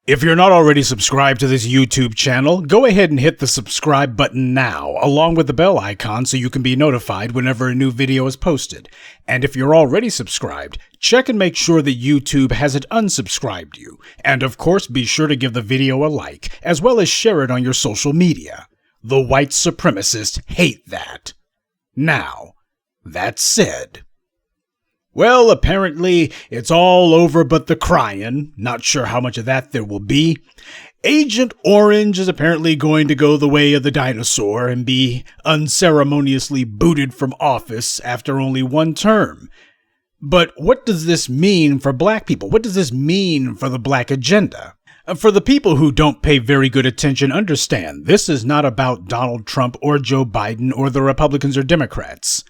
If you're not already subscribed to this YouTube channel, go ahead and hit the subscribe button now, along with the bell icon so you can be notified whenever a new video is posted. And if you're already subscribed, check and make sure that YouTube hasn't unsubscribed you. And of course, be sure to give the video a like, as well as share it on your social media. The white supremacists hate that. Now, that said, well, apparently, it's all over but the crying. Not sure how much of that there will be. Agent Orange is apparently going to go the way of the dinosaur and be unceremoniously booted from office after only one term. But what does this mean for black people? What does this mean for the black agenda? For the people who don't pay very good attention, understand, this is not about Donald Trump or Joe Biden or the Republicans or Democrats.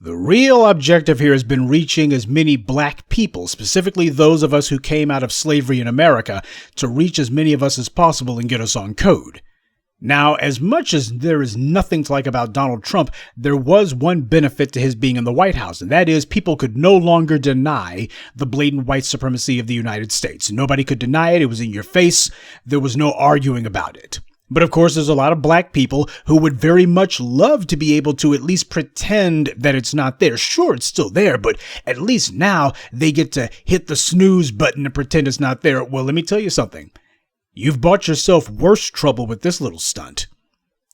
The real objective here has been reaching as many black people, specifically those of us who came out of slavery in America, to reach as many of us as possible and get us on code. Now, as much as there is nothing to like about Donald Trump, there was one benefit to his being in the White House, and that is people could no longer deny the blatant white supremacy of the United States. Nobody could deny it. It was in your face. There was no arguing about it. But of course, there's a lot of black people who would very much love to be able to at least pretend that it's not there. Sure, it's still there, but at least now they get to hit the snooze button and pretend it's not there. Well, let me tell you something. You've bought yourself worse trouble with this little stunt.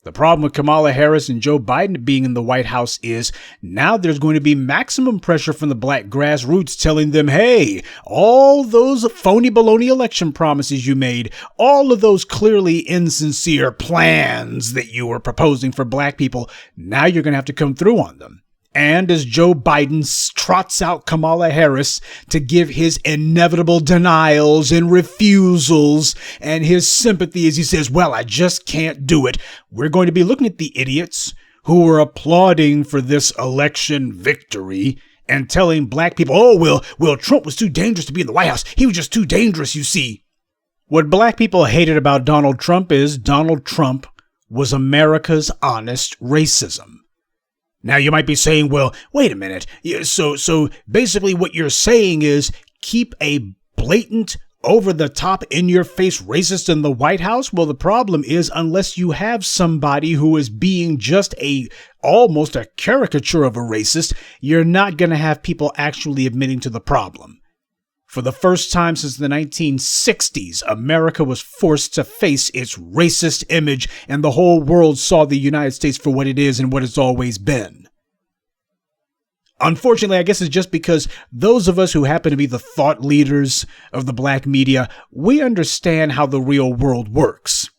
The problem with Kamala Harris and Joe Biden being in the White House is now there's going to be maximum pressure from the black grassroots telling them, hey, all those phony baloney election promises you made, all of those clearly insincere plans that you were proposing for black people, now you're going to have to come through on them. And as Joe Biden trots out Kamala Harris to give his inevitable denials and refusals and his sympathy as he says, well, I just can't do it, we're going to be looking at the idiots who were applauding for this election victory and telling black people, oh, well, Trump was too dangerous to be in the White House. He was just too dangerous, you see. What black people hated about Donald Trump is Donald Trump was America's honest racism. Now, you might be saying, well, wait a minute. So basically what you're saying is keep a blatant, over-the-top, in-your-face racist in the White House? Well, the problem is unless you have somebody who is being just almost a caricature of a racist, you're not going to have people actually admitting to the problem. For the first time since the 1960s, America was forced to face its racist image, and the whole world saw the United States for what it is and what it's always been. Unfortunately, I guess it's just because those of us who happen to be the thought leaders of the black media, we understand how the real world works.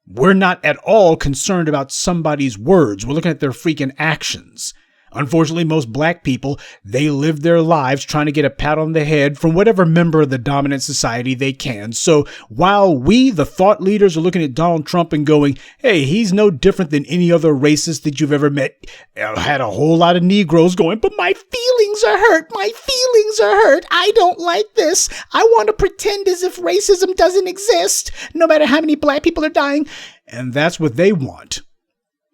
We're not at all concerned about somebody's words. We're looking at their freaking actions. Unfortunately, most black people, they live their lives trying to get a pat on the head from whatever member of the dominant society they can. So while we, the thought leaders, are looking at Donald Trump and going, hey, he's no different than any other racist that you've ever met, had a whole lot of Negroes going, but my feelings are hurt. My feelings are hurt. I don't like this. I want to pretend as if racism doesn't exist, no matter how many black people are dying. And that's what they want.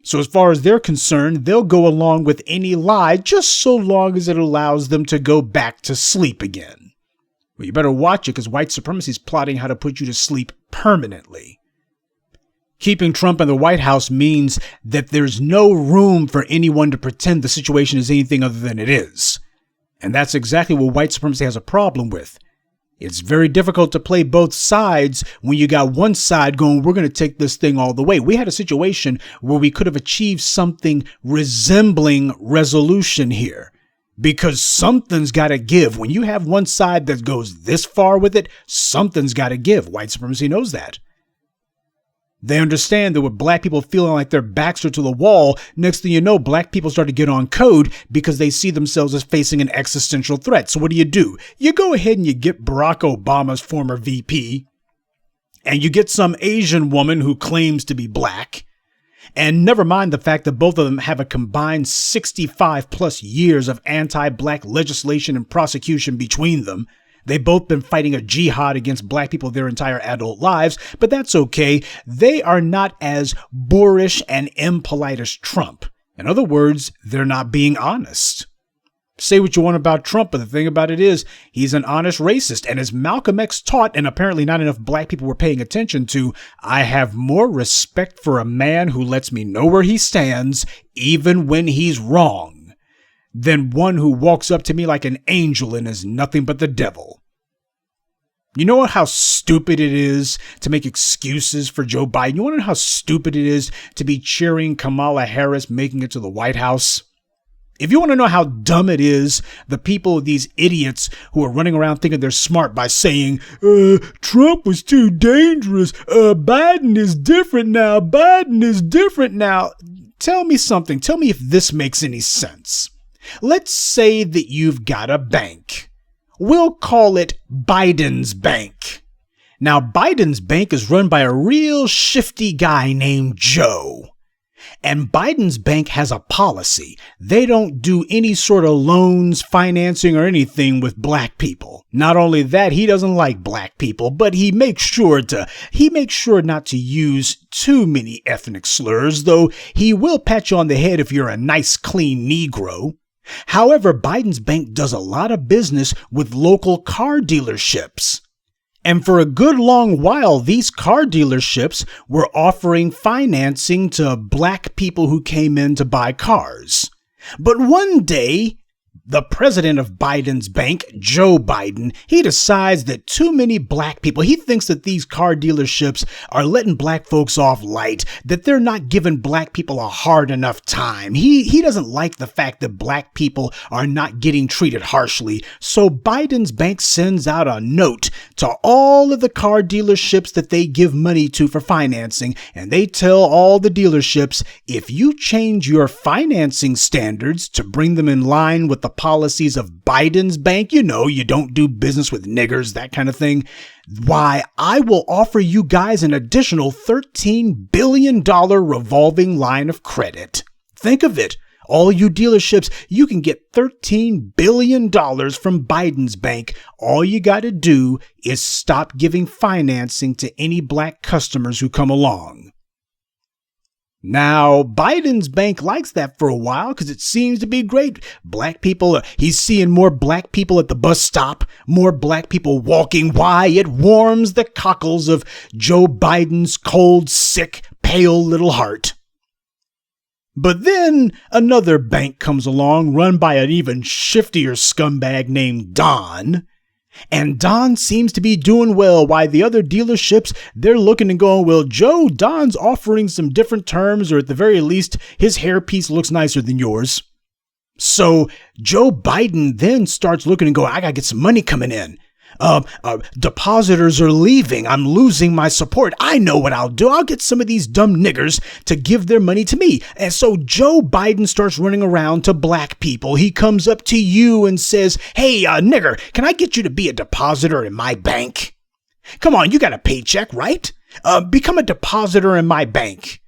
So as far as they're concerned, they'll go along with any lie just so long as it allows them to go back to sleep again. Well, you better watch it because white supremacy is plotting how to put you to sleep permanently. Keeping Trump in the White House means that there's no room for anyone to pretend the situation is anything other than it is. And that's exactly what white supremacy has a problem with. It's very difficult to play both sides when you got one side going, we're going to take this thing all the way. We had a situation where we could have achieved something resembling resolution here because something's got to give. When you have one side that goes this far with it, something's got to give. White supremacy knows that. They understand that with black people feeling like their backs are to the wall, next thing you know, black people start to get on code because they see themselves as facing an existential threat. So what do? You go ahead and you get Barack Obama's former VP, and you get some Asian woman who claims to be black. And never mind the fact that both of them have a combined 65 plus years of anti-black legislation and prosecution between them. They've both been fighting a jihad against black people their entire adult lives, but that's okay. They are not as boorish and impolite as Trump. In other words, they're not being honest. Say what you want about Trump, but the thing about it is he's an honest racist. And as Malcolm X taught, and apparently not enough black people were paying attention to, I have more respect for a man who lets me know where he stands, even when he's wrong, than one who walks up to me like an angel and is nothing but the devil. You know how stupid it is to make excuses for Joe Biden? You want to know how stupid it is to be cheering Kamala Harris making it to the White House? If you want to know how dumb it is, the people, these idiots who are running around thinking they're smart by saying, Trump was too dangerous. Biden is different now. Biden is different now. Tell me something. Tell me if this makes any sense. Let's say that you've got a bank. We'll call it Biden's Bank. Now, Biden's Bank is run by a real shifty guy named Joe. And Biden's bank has a policy. They don't do any sort of loans, financing, or anything with black people. Not only that, he doesn't like black people, but he makes sure not to use too many ethnic slurs, though he will pat you on the head if you're a nice, clean Negro. However, Biden's bank does a lot of business with local car dealerships. And for a good long while, these car dealerships were offering financing to black people who came in to buy cars. But one day, the president of Biden's bank, Joe Biden, he decides that too many black people, he thinks that these car dealerships are letting black folks off light, that they're not giving black people a hard enough time. He doesn't like the fact that black people are not getting treated harshly. So Biden's bank sends out a note to all of the car dealerships that they give money to for financing. And they tell all the dealerships, if you change your financing standards to bring them in line with the policies of Biden's bank, you know, you don't do business with niggers, that kind of thing, why, I will offer you guys an additional $13 billion revolving line of credit. Think of it. All you dealerships, you can get $13 billion from Biden's bank. All you got to do is stop giving financing to any black customers who come along. Now, Biden's bank likes that for a while because it seems to be great. Black people, he's seeing more black people at the bus stop, more black people walking. Why? It warms the cockles of Joe Biden's cold, sick, pale little heart. But then another bank comes along run by an even shiftier scumbag named Don. And Don seems to be doing well, while the other dealerships, they're looking and going, well, Joe, Don's offering some different terms, or at the very least, his hairpiece looks nicer than yours. So Joe Biden then starts looking and going, I got to get some money coming in. Depositors are leaving. I'm losing my support. I know what I'll do. I'll get some of these dumb niggers to give their money to me. And so Joe Biden starts running around to black people. He comes up to you and says, hey, nigger, can I get you to be a depositor in my bank? Come on, you got a paycheck, right? Become a depositor in my bank.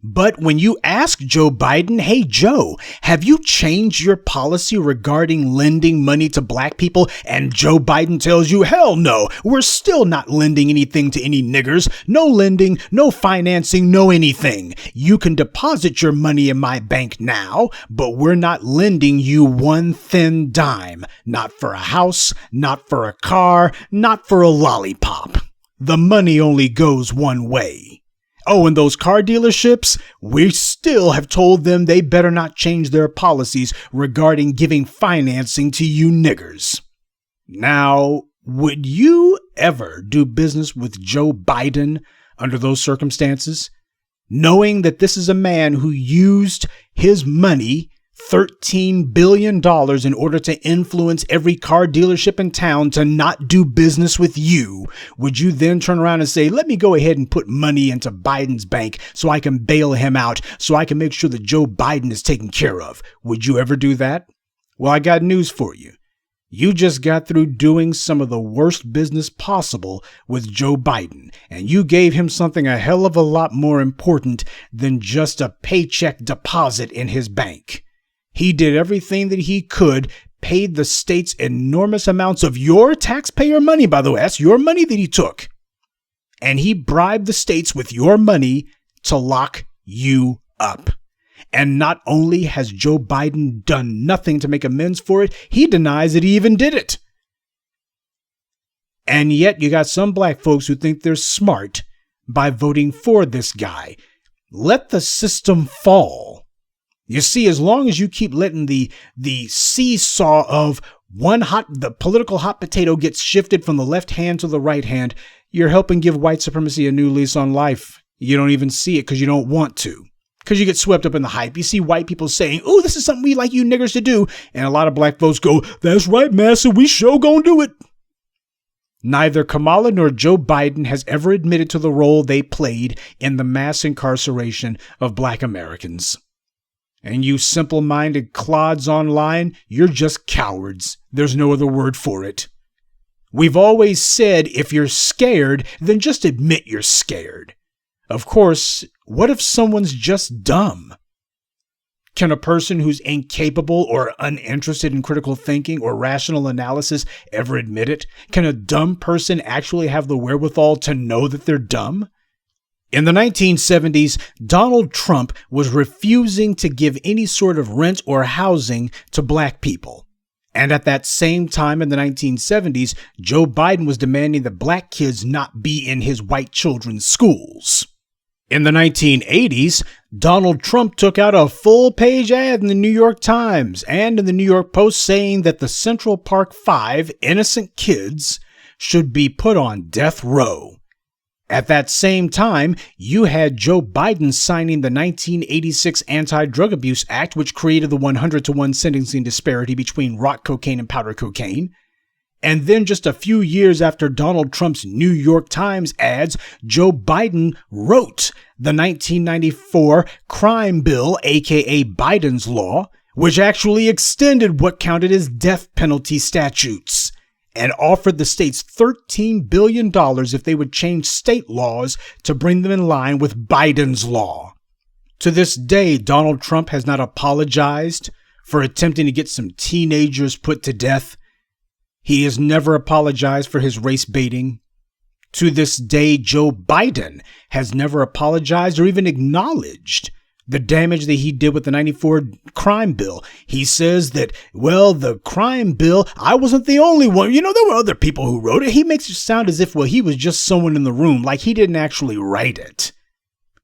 But when you ask Joe Biden, hey, Joe, have you changed your policy regarding lending money to black people? And Joe Biden tells you, hell no, we're still not lending anything to any niggers. No lending, no financing, no anything. You can deposit your money in my bank now, but we're not lending you one thin dime. Not for a house, not for a car, not for a lollipop. The money only goes one way. Oh, and those car dealerships, we still have told them they better not change their policies regarding giving financing to you niggers. Now, would you ever do business with Joe Biden under those circumstances? Knowing that this is a man who used his money, $13 billion, in order to influence every car dealership in town to not do business with you, would you then turn around and say, let me go ahead and put money into Biden's bank so I can bail him out, so I can make sure that Joe Biden is taken care of? Would you ever do that? Well, I got news for you. You just got through doing some of the worst business possible with Joe Biden, and you gave him something a hell of a lot more important than just a paycheck deposit in his bank. He did everything that he could, paid the states enormous amounts of your taxpayer money, by the way. That's your money that he took. And he bribed the states with your money to lock you up. And not only has Joe Biden done nothing to make amends for it, he denies that he even did it. And yet you got some black folks who think they're smart by voting for this guy. Let the system fall. You see, as long as you keep letting the seesaw of the political hot potato gets shifted from the left hand to the right hand, you're helping give white supremacy a new lease on life. You don't even see it because you don't want to. Because you get swept up in the hype. You see white people saying, "Oh, this is something we like you niggers to do." And a lot of black folks go, "That's right, massa, we sure gonna do it." Neither Kamala nor Joe Biden has ever admitted to the role they played in the mass incarceration of black Americans. And you simple-minded clods online, you're just cowards. There's no other word for it. We've always said if you're scared, then just admit you're scared. Of course, what if someone's just dumb? Can a person who's incapable or uninterested in critical thinking or rational analysis ever admit it? Can a dumb person actually have the wherewithal to know that they're dumb? In the 1970s, Donald Trump was refusing to give any sort of rent or housing to black people. And at that same time in the 1970s, Joe Biden was demanding that black kids not be in his white children's schools. In the 1980s, Donald Trump took out a full-page ad in the New York Times and in the New York Post saying that the Central Park Five innocent kids should be put on death row. At that same time, you had Joe Biden signing the 1986 Anti-Drug Abuse Act, which created the 100-to-1 sentencing disparity between rock cocaine and powder cocaine. And then just a few years after Donald Trump's New York Times ads, Joe Biden wrote the 1994 crime bill, aka Biden's Law, which actually extended what counted as death penalty statutes and offered the states $13 billion if they would change state laws to bring them in line with Biden's Law. To this day, Donald Trump has not apologized for attempting to get some teenagers put to death. He has never apologized for his race baiting. To this day, Joe Biden has never apologized or even acknowledged the damage that he did with the 94 crime bill. He says that, well, the crime bill, I wasn't the only one. You know, there were other people who wrote it. He makes it sound as if, well, he was just someone in the room, like he didn't actually write it.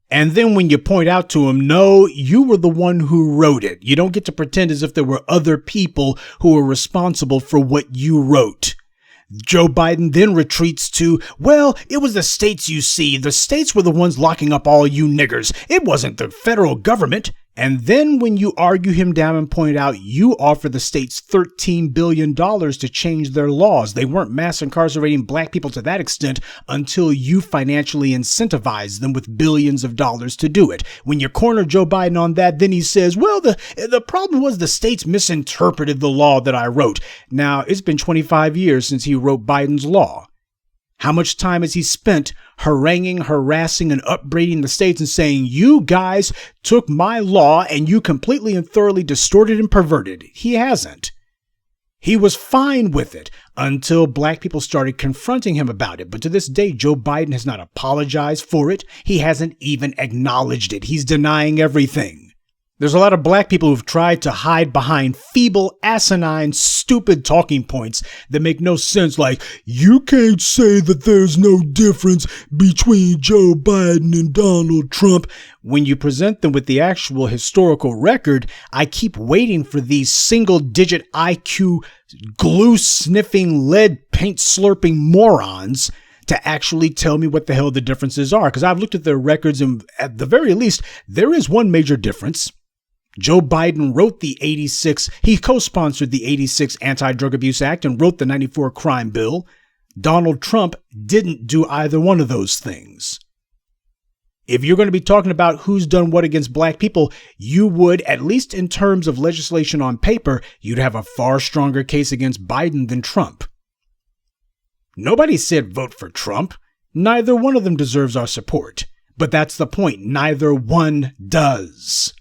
And then when you point out to him, no, you were the one who wrote it. You don't get to pretend as if there were other people who were responsible for what you wrote. Joe Biden then retreats to, well, it was the states, you see. The states were the ones locking up all you niggers. It wasn't the federal government. And then when you argue him down and point out you offer the states $13 billion to change their laws. They weren't mass incarcerating black people to that extent until you financially incentivized them with billions of dollars to do it. When you corner Joe Biden on that, then he says, well, the problem was the states misinterpreted the law that I wrote. Now, it's been 25 years since he wrote Biden's Law. How much time has he spent haranguing, harassing, and upbraiding the states and saying, you guys took my law and you completely and thoroughly distorted and perverted? He hasn't. He was fine with it until black people started confronting him about it. But to this day, Joe Biden has not apologized for it. He hasn't even acknowledged it. He's denying everything. There's a lot of black people who've tried to hide behind feeble, asinine, stupid talking points that make no sense, like, you can't say that there's no difference between Joe Biden and Donald Trump. When you present them with the actual historical record, I keep waiting for these single-digit IQ, glue-sniffing, lead paint-slurping morons to actually tell me what the hell the differences are. Because I've looked at their records, and at the very least, there is one major difference. Joe Biden wrote he co-sponsored the 86 Anti-Drug Abuse Act and wrote the 94 crime bill. Donald Trump didn't do either one of those things. If you're going to be talking about who's done what against black people, you would, at least in terms of legislation on paper, you'd have a far stronger case against Biden than Trump. Nobody said vote for Trump. Neither one of them deserves our support. But that's the point. Neither one does.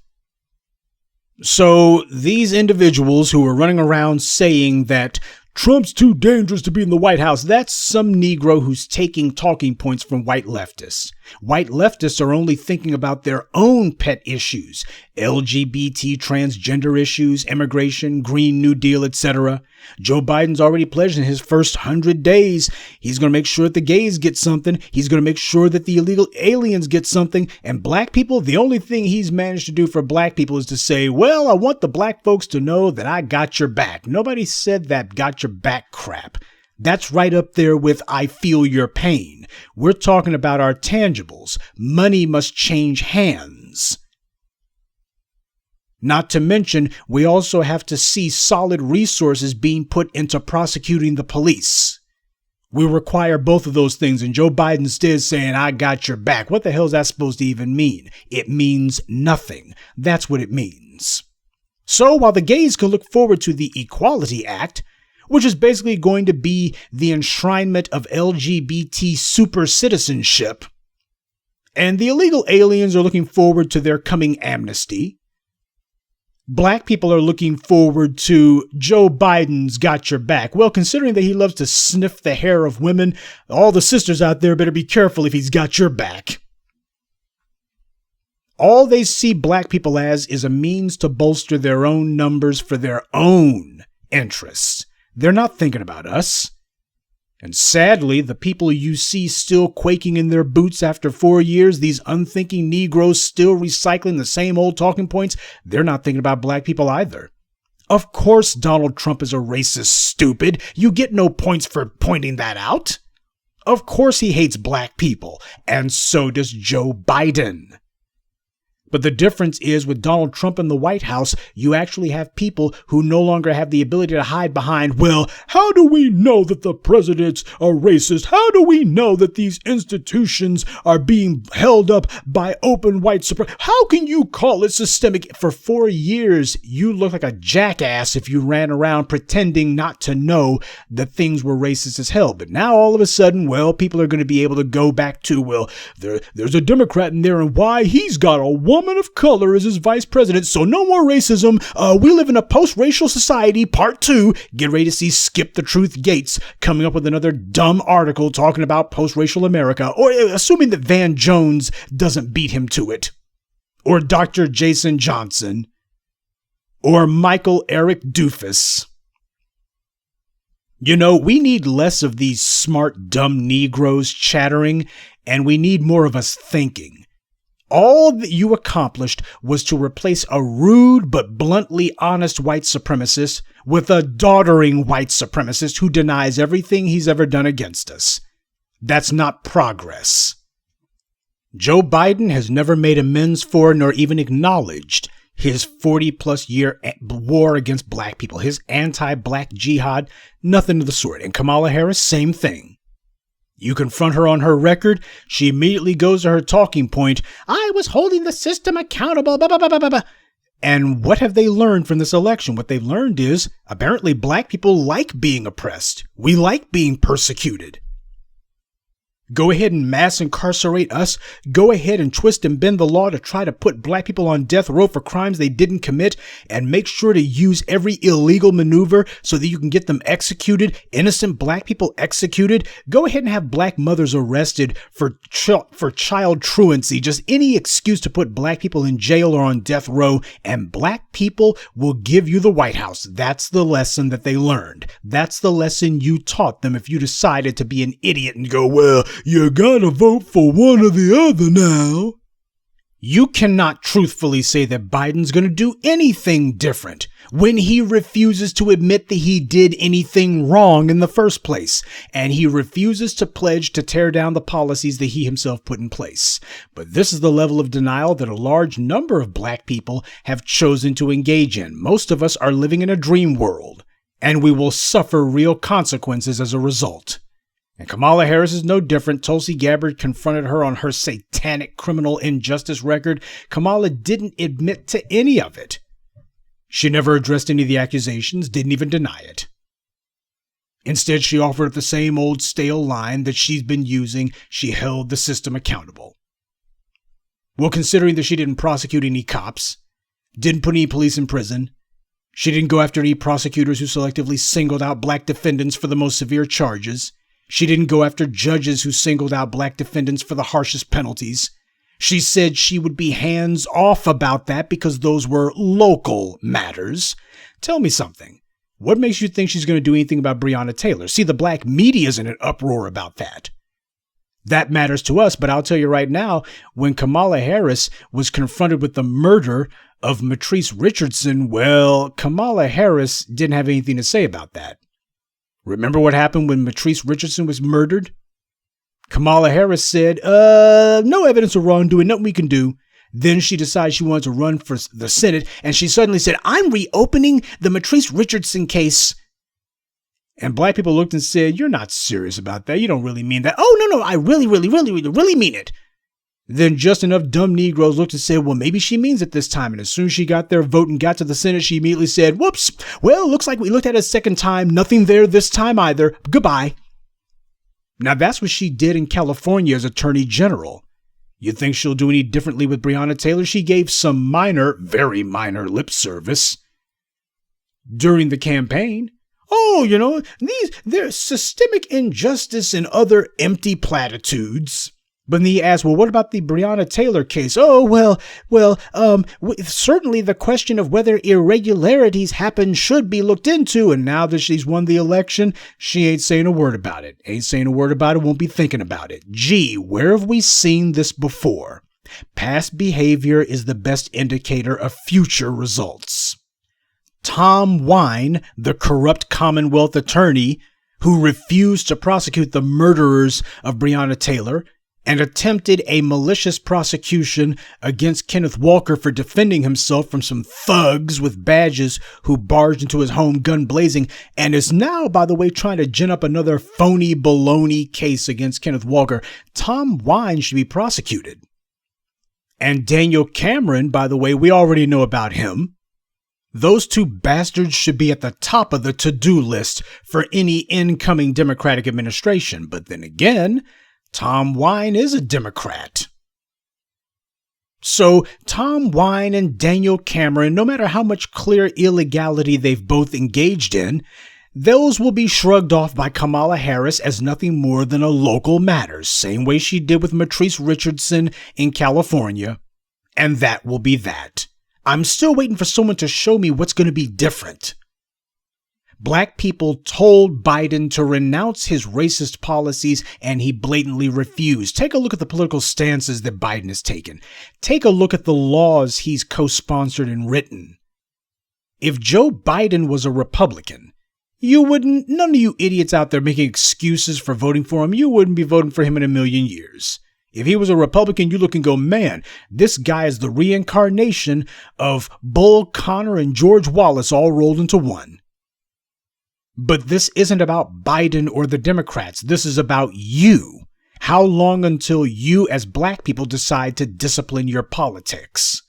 So these individuals who are running around saying that Trump's too dangerous to be in the White House. That's some Negro who's taking talking points from white leftists. White leftists are only thinking about their own pet issues, LGBT, transgender issues, immigration, Green New Deal, etc. Joe Biden's already pledged in his first 100 days. He's going to make sure that the gays get something. He's going to make sure that the illegal aliens get something. And black people, the only thing he's managed to do for black people is to say, well, I want the black folks to know that I got your back. Nobody said that got your back crap. That's right up there with I feel your pain. We're talking about our tangibles. Money must change hands. Not to mention, we also have to see solid resources being put into prosecuting the police. We require both of those things, and Joe Biden still saying, I got your back. What the hell is that supposed to even mean? It means nothing. That's what it means. So while the gays can look forward to the Equality Act, which is basically going to be the enshrinement of LGBT super citizenship, and the illegal aliens are looking forward to their coming amnesty, black people are looking forward to Joe Biden's got your back. Well, considering that he loves to sniff the hair of women, all the sisters out there better be careful if he's got your back. All they see black people as is a means to bolster their own numbers for their own interests. They're not thinking about us. And sadly, the people you see still quaking in their boots after 4 years, these unthinking Negroes still recycling the same old talking points, they're not thinking about black people either. Of course Donald Trump is a racist, stupid. You get no points for pointing that out. Of course he hates black people, and so does Joe Biden. But the difference is with Donald Trump in the White House, you actually have people who no longer have the ability to hide behind, well, how do we know that the presidents are racist? How do we know that these institutions are being held up by open white supremacy? How can you call it systemic? For 4 years, you look like a jackass if you ran around pretending not to know that things were racist as hell. But now all of a sudden, well, people are going to be able to go back to, well, there's a Democrat in there and why he's got a woman of color as his vice president, so no more racism. We live in a post-racial society, part 2. Get ready to see Skip the Truth Gates coming up with another dumb article talking about post-racial America, or assuming that Van Jones doesn't beat him to it, or Dr. Jason Johnson, or Michael Eric Doofus. You know, we need less of these smart, dumb Negroes chattering, and we need more of us thinking. All that you accomplished was to replace a rude but bluntly honest white supremacist with a doddering white supremacist who denies everything he's ever done against us. That's not progress. Joe Biden has never made amends for nor even acknowledged his 40-plus year war against black people, his anti-black jihad, nothing of the sort. And Kamala Harris, same thing. You confront her on her record, she immediately goes to her talking point, I was holding the system accountable, blah, blah, blah, blah, blah. And what have they learned from this election? What they've learned is, apparently black people like being oppressed. We like being persecuted. Go ahead and mass incarcerate us. Go ahead and twist and bend the law to try to put black people on death row for crimes they didn't commit, and make sure to use every illegal maneuver so that you can get them executed, innocent black people executed. Go ahead and have black mothers arrested for child truancy, just any excuse to put black people in jail or on death row, and black people will give you the White House. That's the lesson that they learned. That's the lesson you taught them if you decided to be an idiot and go, well, you gotta vote for one or the other now. You cannot truthfully say that Biden's gonna do anything different when he refuses to admit that he did anything wrong in the first place, and he refuses to pledge to tear down the policies that he himself put in place. But this is the level of denial that a large number of black people have chosen to engage in. Most of us are living in a dream world, and we will suffer real consequences as a result. And Kamala Harris is no different. Tulsi Gabbard confronted her on her satanic criminal injustice record. Kamala didn't admit to any of it. She never addressed any of the accusations, didn't even deny it. Instead, she offered the same old stale line that she's been using. She held the system accountable. Well, considering that she didn't prosecute any cops, didn't put any police in prison, She didn't go after any prosecutors who selectively singled out black defendants for the most severe charges. She didn't go after judges who singled out black defendants for the harshest penalties. She said she would be hands off about that because those were local matters. Tell me something. What makes you think she's going to do anything about Breonna Taylor? See, the black media's in an uproar about that. That matters to us, but I'll tell you right now, when Kamala Harris was confronted with the murder of Matrice Richardson, well, Kamala Harris didn't have anything to say about that. Remember what happened when Matrice Richardson was murdered? Kamala Harris said, no evidence of wrongdoing, nothing we can do. Then she decided she wanted to run for the Senate, and she suddenly said, I'm reopening the Matrice Richardson case. And black people looked and said, you're not serious about that. You don't really mean that. Oh, no, I really mean it. Then just enough dumb Negroes looked and said, well, maybe she means it this time. And as soon as she got their vote and got to the Senate, she immediately said, whoops, well, looks like we looked at it a second time. Nothing there this time either. Goodbye. Now, that's what she did in California as Attorney General. You think she'll do any differently with Breonna Taylor? She gave some minor, very minor lip service during the campaign. Oh, there's systemic injustice and other empty platitudes. But then he asked, well, what about the Breonna Taylor case? Oh, well, certainly the question of whether irregularities happen should be looked into. And now that she's won the election, she ain't saying a word about it. Won't be thinking about it. Gee, where have we seen this before? Past behavior is the best indicator of future results. Tom Wine, the corrupt Commonwealth attorney who refused to prosecute the murderers of Breonna Taylor, and attempted a malicious prosecution against Kenneth Walker for defending himself from some thugs with badges who barged into his home gun blazing, and is now, by the way, trying to gin up another phony baloney case against Kenneth Walker. Tom Wine should be prosecuted. And Daniel Cameron, by the way, we already know about him. Those two bastards should be at the top of the to-do list for any incoming Democratic administration. But then again, Tom Wine is a Democrat. So Tom Wine and Daniel Cameron, no matter how much clear illegality they've both engaged in, those will be shrugged off by Kamala Harris as nothing more than a local matter, same way she did with Matrice Richardson in California. And that will be that. I'm still waiting for someone to show me what's going to be different. Black people told Biden to renounce his racist policies, and he blatantly refused. Take a look at the political stances that Biden has taken. Take a look at the laws he's co-sponsored and written. If Joe Biden was a Republican, none of you idiots out there making excuses for voting for him, you wouldn't be voting for him in a million years. If he was a Republican, you look and go, man, this guy is the reincarnation of Bull Connor and George Wallace all rolled into one. But this isn't about Biden or the Democrats. This is about you. How long until you as black people decide to discipline your politics?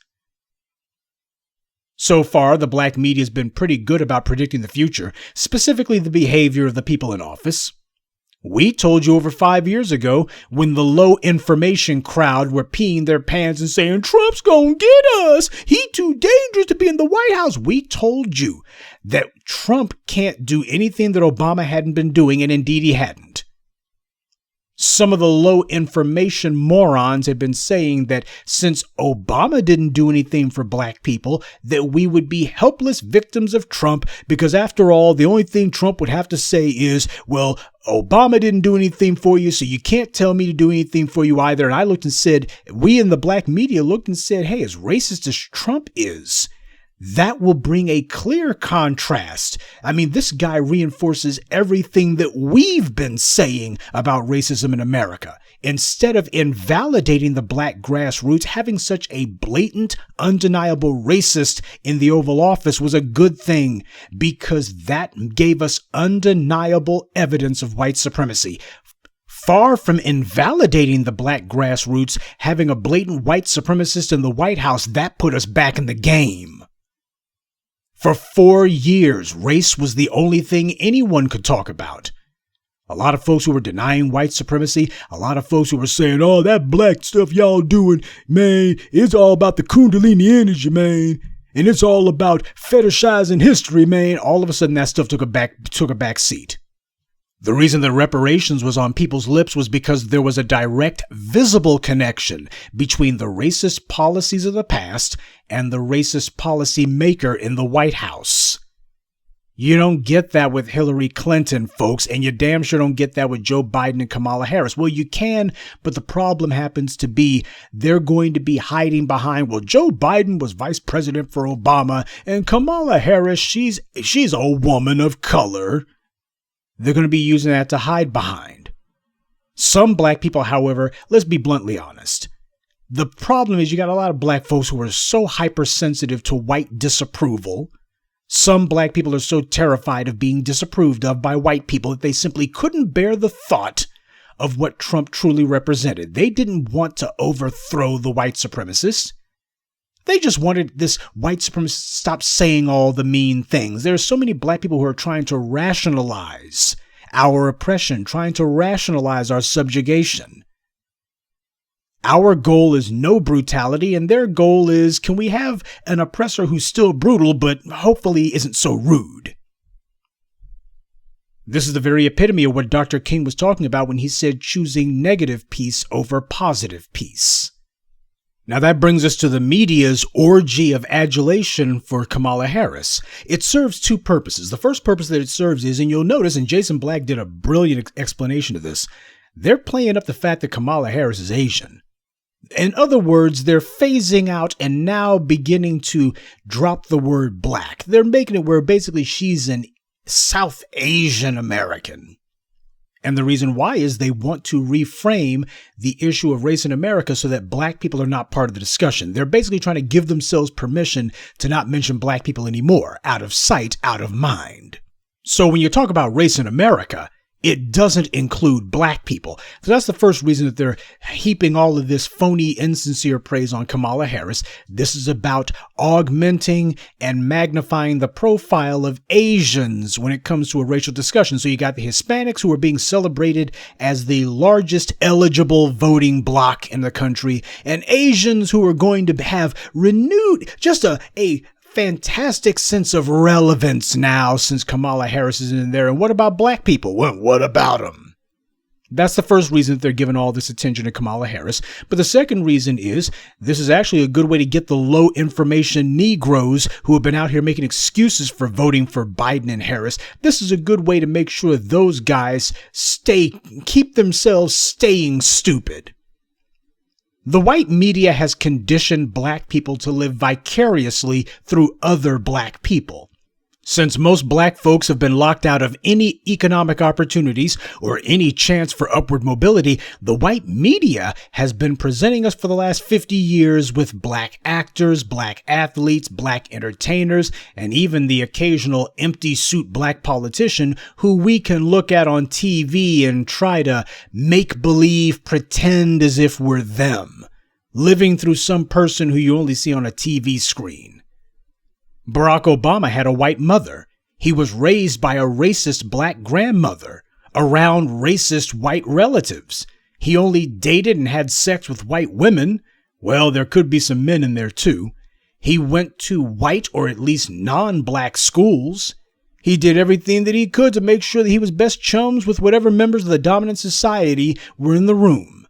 So far, the black media has been pretty good about predicting the future, specifically the behavior of the people in office. We told you over 5 years ago when the low information crowd were peeing their pants and saying, Trump's gonna get us. He too dangerous to be in the White House. We told you that Trump can't do anything that Obama hadn't been doing, and indeed he hadn't. Some of the low information morons have been saying that since Obama didn't do anything for black people, that we would be helpless victims of Trump because after all, the only thing Trump would have to say is, well, Obama didn't do anything for you, so you can't tell me to do anything for you either. And I looked and said, we in the black media looked and said, hey, as racist as Trump is, that will bring a clear contrast. I mean, this guy reinforces everything that we've been saying about racism in America. Instead of invalidating the black grassroots, having such a blatant, undeniable racist in the Oval Office was a good thing because that gave us undeniable evidence of white supremacy. Far from invalidating the black grassroots, having a blatant white supremacist in the White House, that put us back in the game. For 4 years, race was the only thing anyone could talk about. A lot of folks who were denying white supremacy, a lot of folks who were saying, oh, that black stuff y'all doing, man, it's all about the Kundalini energy, man. and it's all about fetishizing history, man. All of a sudden, that stuff took a back seat. The reason that reparations was on people's lips was because there was a direct, visible connection between the racist policies of the past and the racist policy maker in the White House. You don't get that with Hillary Clinton, folks, and you damn sure don't get that with Joe Biden and Kamala Harris. Well, you can, but the problem happens to be they're going to be hiding behind, well, Joe Biden was vice president for Obama, and Kamala Harris, she's a woman of color. They're going to be using that to hide behind. Some black people, however, let's be bluntly honest. The problem is you got a lot of black folks who are so hypersensitive to white disapproval. Some black people are so terrified of being disapproved of by white people that they simply couldn't bear the thought of what Trump truly represented. They didn't want to overthrow the white supremacists. They just wanted this white supremacist to stop saying all the mean things. There are so many black people who are trying to rationalize our oppression, trying to rationalize our subjugation. Our goal is no brutality, and their goal is, can we have an oppressor who's still brutal, but hopefully isn't so rude? This is the very epitome of what Dr. King was talking about when he said choosing negative peace over positive peace. Now that brings us to the media's orgy of adulation for Kamala Harris. It serves two purposes. The first purpose that it serves is, and you'll notice, and Jason Black did a brilliant explanation of this, they're playing up the fact that Kamala Harris is Asian. In other words, they're phasing out and now beginning to drop the word black. They're making it where basically she's an South Asian American. And the reason why is they want to reframe the issue of race in America so that black people are not part of the discussion. They're basically trying to give themselves permission to not mention black people anymore. Out of sight, out of mind. So when you talk about race in America, it doesn't include black people. So that's the first reason that they're heaping all of this phony, insincere praise on Kamala Harris. This is about augmenting and magnifying the profile of Asians when it comes to a racial discussion. So you got the Hispanics who are being celebrated as the largest eligible voting bloc in the country, and Asians who are going to have renewed just a fantastic sense of relevance now since Kamala Harris is in there. And what about black people? Well, what about them? That's the first reason that they're giving all this attention to Kamala Harris. But the second reason is this is actually a good way to get the low information Negroes who have been out here making excuses for voting for Biden and Harris. This is a good way to make sure those guys keep themselves staying stupid. The white media has conditioned black people to live vicariously through other black people. Since most black folks have been locked out of any economic opportunities or any chance for upward mobility, the white media has been presenting us for the last 50 years with black actors, black athletes, black entertainers, and even the occasional empty suit black politician who we can look at on TV and try to make believe, pretend as if we're them, living through some person who you only see on a TV screen. Barack Obama had a white mother. He was raised by a racist black grandmother around racist white relatives. He only dated and had sex with white women. Well, there could be some men in there too. He went to white or at least non-black schools. He did everything that he could to make sure that he was best chums with whatever members of the dominant society were in the room.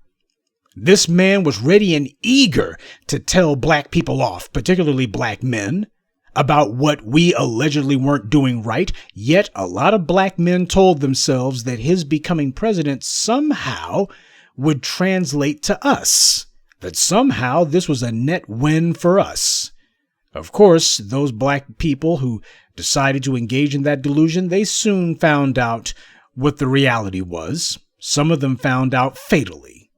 This man was ready and eager to tell black people off, particularly black men, about what we allegedly weren't doing right, yet a lot of black men told themselves that his becoming president somehow would translate to us, that somehow this was a net win for us. Of course, those black people who decided to engage in that delusion, they soon found out what the reality was. Some of them found out fatally.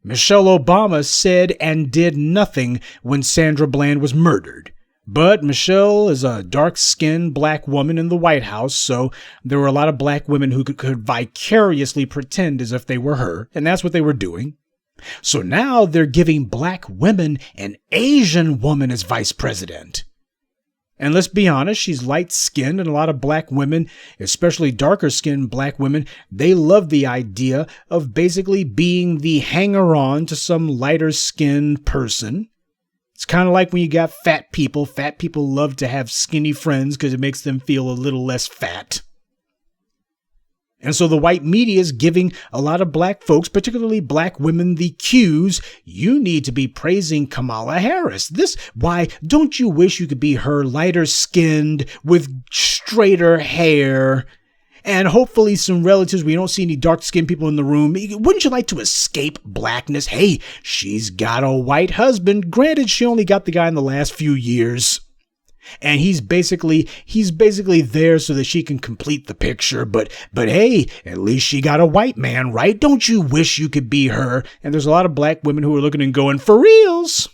Michelle Obama said and did nothing when Sandra Bland was murdered. But Michelle is a dark-skinned black woman in the White House, so there were a lot of black women who could vicariously pretend as if they were her, and that's what they were doing. So now they're giving black women an Asian woman as vice president. And let's be honest, she's light-skinned, and a lot of black women, especially darker-skinned black women, they love the idea of basically being the hanger-on to some lighter-skinned person. It's kind of like when you got fat people. Fat people love to have skinny friends because it makes them feel a little less fat. And so the white media is giving a lot of black folks, particularly black women, the cues. You need to be praising Kamala Harris. Why don't you wish you could be her, lighter skinned with straighter hair and hopefully some relatives. We don't see any dark skinned people in the room. Wouldn't you like to escape blackness? Hey, she's got a white husband. Granted, she only got the guy in the last few years. And he's basically there so that she can complete the picture. But hey, at least she got a white man, right? Don't you wish you could be her? And there's a lot of black women who are looking and going, for reals.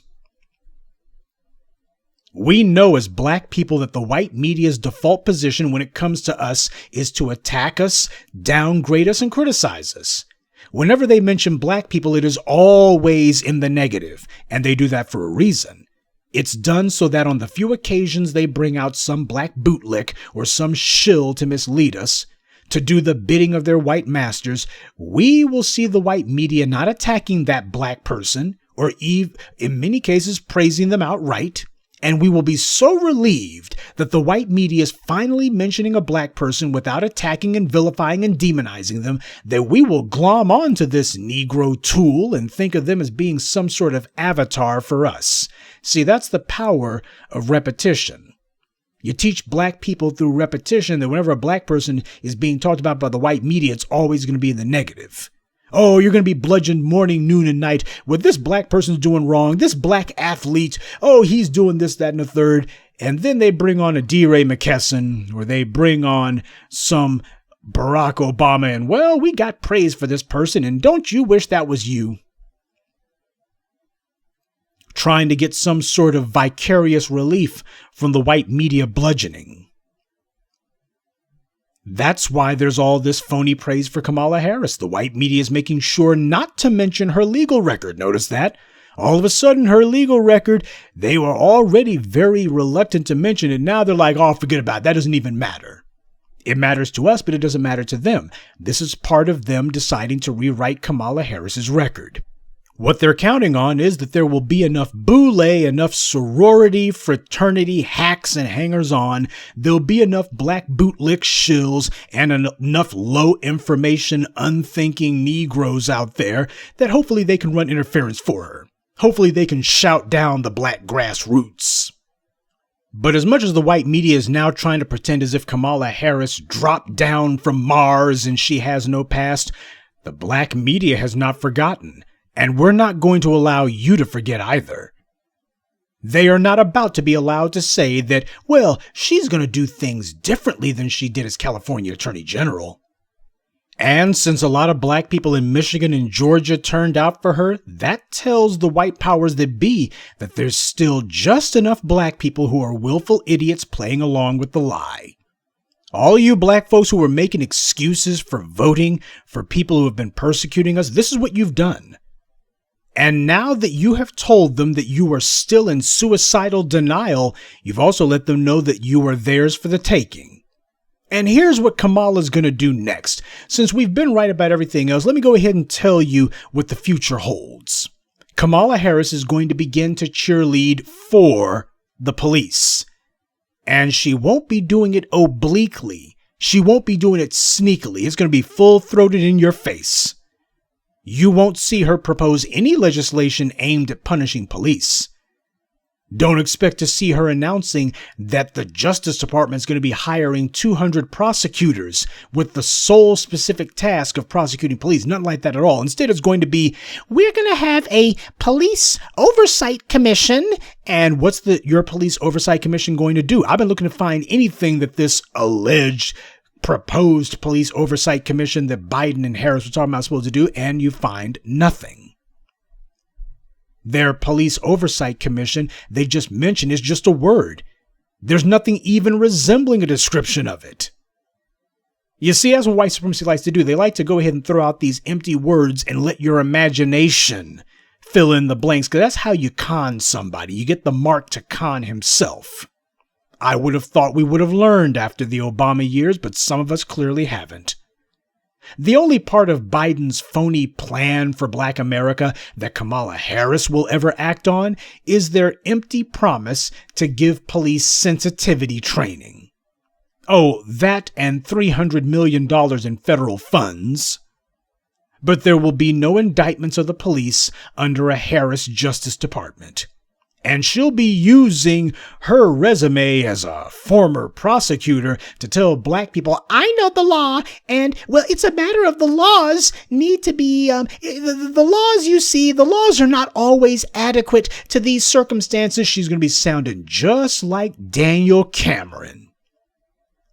We know as black people that the white media's default position when it comes to us is to attack us, downgrade us, and criticize us. Whenever they mention black people, it is always in the negative, and they do that for a reason. It's done so that on the few occasions they bring out some black bootlick or some shill to mislead us, to do the bidding of their white masters, we will see the white media not attacking that black person or in many cases praising them outright. And we will be so relieved that the white media is finally mentioning a black person without attacking and vilifying and demonizing them, that we will glom onto this Negro tool and think of them as being some sort of avatar for us. See, that's the power of repetition. You teach black people through repetition that whenever a black person is being talked about by the white media, it's always going to be in the negative. Oh, you're going to be bludgeoned morning, noon, and night with this black person's doing wrong, this black athlete, oh, he's doing this, that, and the third. And then they bring on a DeRay McKesson, or they bring on some Barack Obama, and well, we got praise for this person, and don't you wish that was you? Trying to get some sort of vicarious relief from the white media bludgeoning. That's why there's all this phony praise for Kamala Harris. The white media is making sure not to mention her legal record. Notice that? All of a sudden, her legal record, they were already very reluctant to mention it. Now they're like, oh, forget about it. That doesn't even matter. It matters to us, but it doesn't matter to them. This is part of them deciding to rewrite Kamala Harris's record. What they're counting on is that there will be enough boule, enough sorority, fraternity, hacks, and hangers-on. There'll be enough black bootlick shills and enough low-information, unthinking Negroes out there that hopefully they can run interference for her. Hopefully they can shout down the black grassroots. But as much as the white media is now trying to pretend as if Kamala Harris dropped down from Mars and she has no past, the black media has not forgotten. And we're not going to allow you to forget either. They are not about to be allowed to say that, well, she's going to do things differently than she did as California Attorney General. And since a lot of black people in Michigan and Georgia turned out for her, that tells the white powers that be that there's still just enough black people who are willful idiots playing along with the lie. All you black folks who are making excuses for voting for people who have been persecuting us, this is what you've done. And now that you have told them that you are still in suicidal denial, you've also let them know that you are theirs for the taking. And here's what Kamala's going to do next. Since we've been right about everything else, let me go ahead and tell you what the future holds. Kamala Harris is going to begin to cheerlead for the police. And she won't be doing it obliquely. She won't be doing it sneakily. It's going to be full-throated in your face. You won't see her propose any legislation aimed at punishing police. Don't expect to see her announcing that the Justice Department is going to be hiring 200 prosecutors with the sole specific task of prosecuting police. Nothing like that at all. Instead, it's going to be, we're going to have a police oversight commission. And what's your police oversight commission going to do? I've been looking to find anything that this alleged proposed police oversight commission that Biden and Harris were talking about supposed to do, and you find nothing. Their police oversight commission, they just mentioned, is just a word. There's nothing even resembling a description of it. You see, that's what white supremacy likes to do. They like to go ahead and throw out these empty words and let your imagination fill in the blanks, because that's how you con somebody. You get the mark to con himself. I would have thought we would have learned after the Obama years, but some of us clearly haven't. The only part of Biden's phony plan for Black America that Kamala Harris will ever act on is their empty promise to give police sensitivity training. Oh, that and $300 million in federal funds. But there will be no indictments of the police under a Harris Justice Department. And she'll be using her resume as a former prosecutor to tell black people, I know the law, and, well, it's a matter of the laws need to be, the laws, you see, the laws are not always adequate to these circumstances. She's going to be sounding just like Daniel Cameron.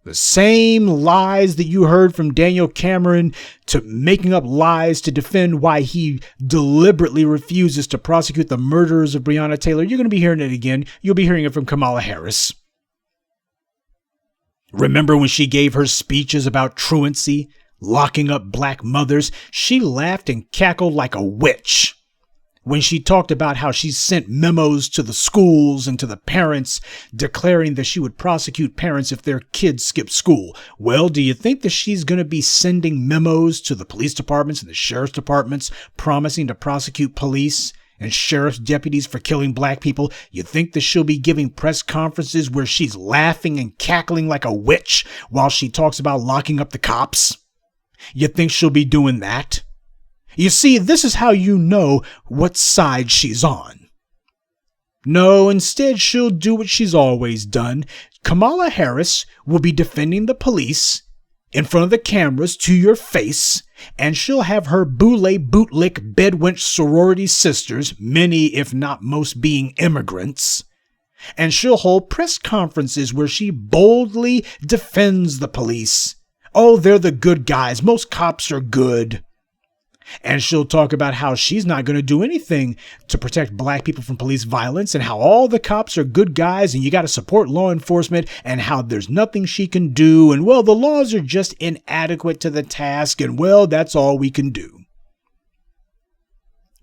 The same lies that you heard from Daniel Cameron to making up lies to defend why he deliberately refuses to prosecute the murderers of Breonna Taylor. You're going to be hearing it again. You'll be hearing it from Kamala Harris. Remember when she gave her speeches about truancy, locking up black mothers? She laughed and cackled like a witch when she talked about how she sent memos to the schools and to the parents declaring that she would prosecute parents if their kids skipped school. Well, do you think that she's going to be sending memos to the police departments and the sheriff's departments promising to prosecute police and sheriff's deputies for killing black people? You think that she'll be giving press conferences where she's laughing and cackling like a witch while she talks about locking up the cops? You think she'll be doing that? You see, this is how you know what side she's on. No, instead, she'll do what she's always done. Kamala Harris will be defending the police in front of the cameras to your face, and she'll have her boule bootlick bedwench sorority sisters, many if not most being immigrants, and she'll hold press conferences where she boldly defends the police. Oh, they're the good guys. Most cops are good. And she'll talk about how she's not going to do anything to protect black people from police violence and how all the cops are good guys and you got to support law enforcement and how there's nothing she can do. And, well, the laws are just inadequate to the task and, well, that's all we can do.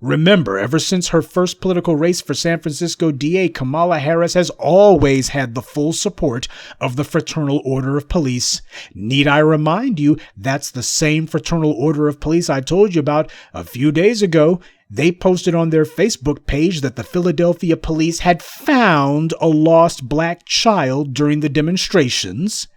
Remember, ever since her first political race for San Francisco DA, Kamala Harris has always had the full support of the Fraternal Order of Police. Need I remind you, that's the same Fraternal Order of Police I told you about a few days ago. They posted on their Facebook page that the Philadelphia police had found a lost black child during the demonstrations,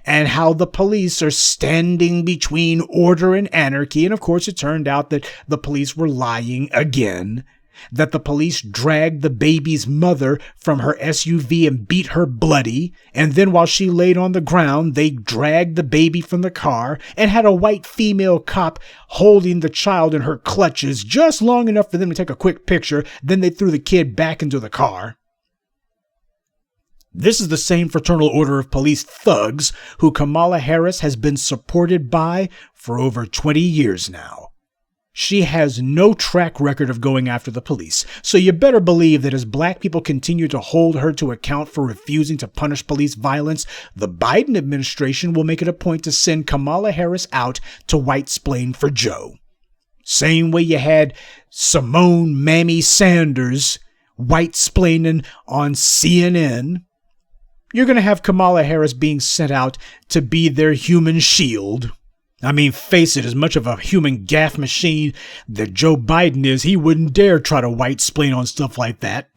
and how the police are standing between order and anarchy. And of course, it turned out that the police were lying again, that the police dragged the baby's mother from her SUV and beat her bloody. And then while she laid on the ground, they dragged the baby from the car and had a white female cop holding the child in her clutches just long enough for them to take a quick picture. Then they threw the kid back into the car. This is the same Fraternal Order of Police thugs who Kamala Harris has been supported by for over 20 years now. She has no track record of going after the police, so you better believe that as black people continue to hold her to account for refusing to punish police violence, the Biden administration will make it a point to send Kamala Harris out to white-splain for Joe. Same way you had Simone Mammy Sanders white-splaining on CNN. You're going to have Kamala Harris being sent out to be their human shield. I mean, face it, as much of a human gaffe machine that Joe Biden is, he wouldn't dare try to white-splain on stuff like that.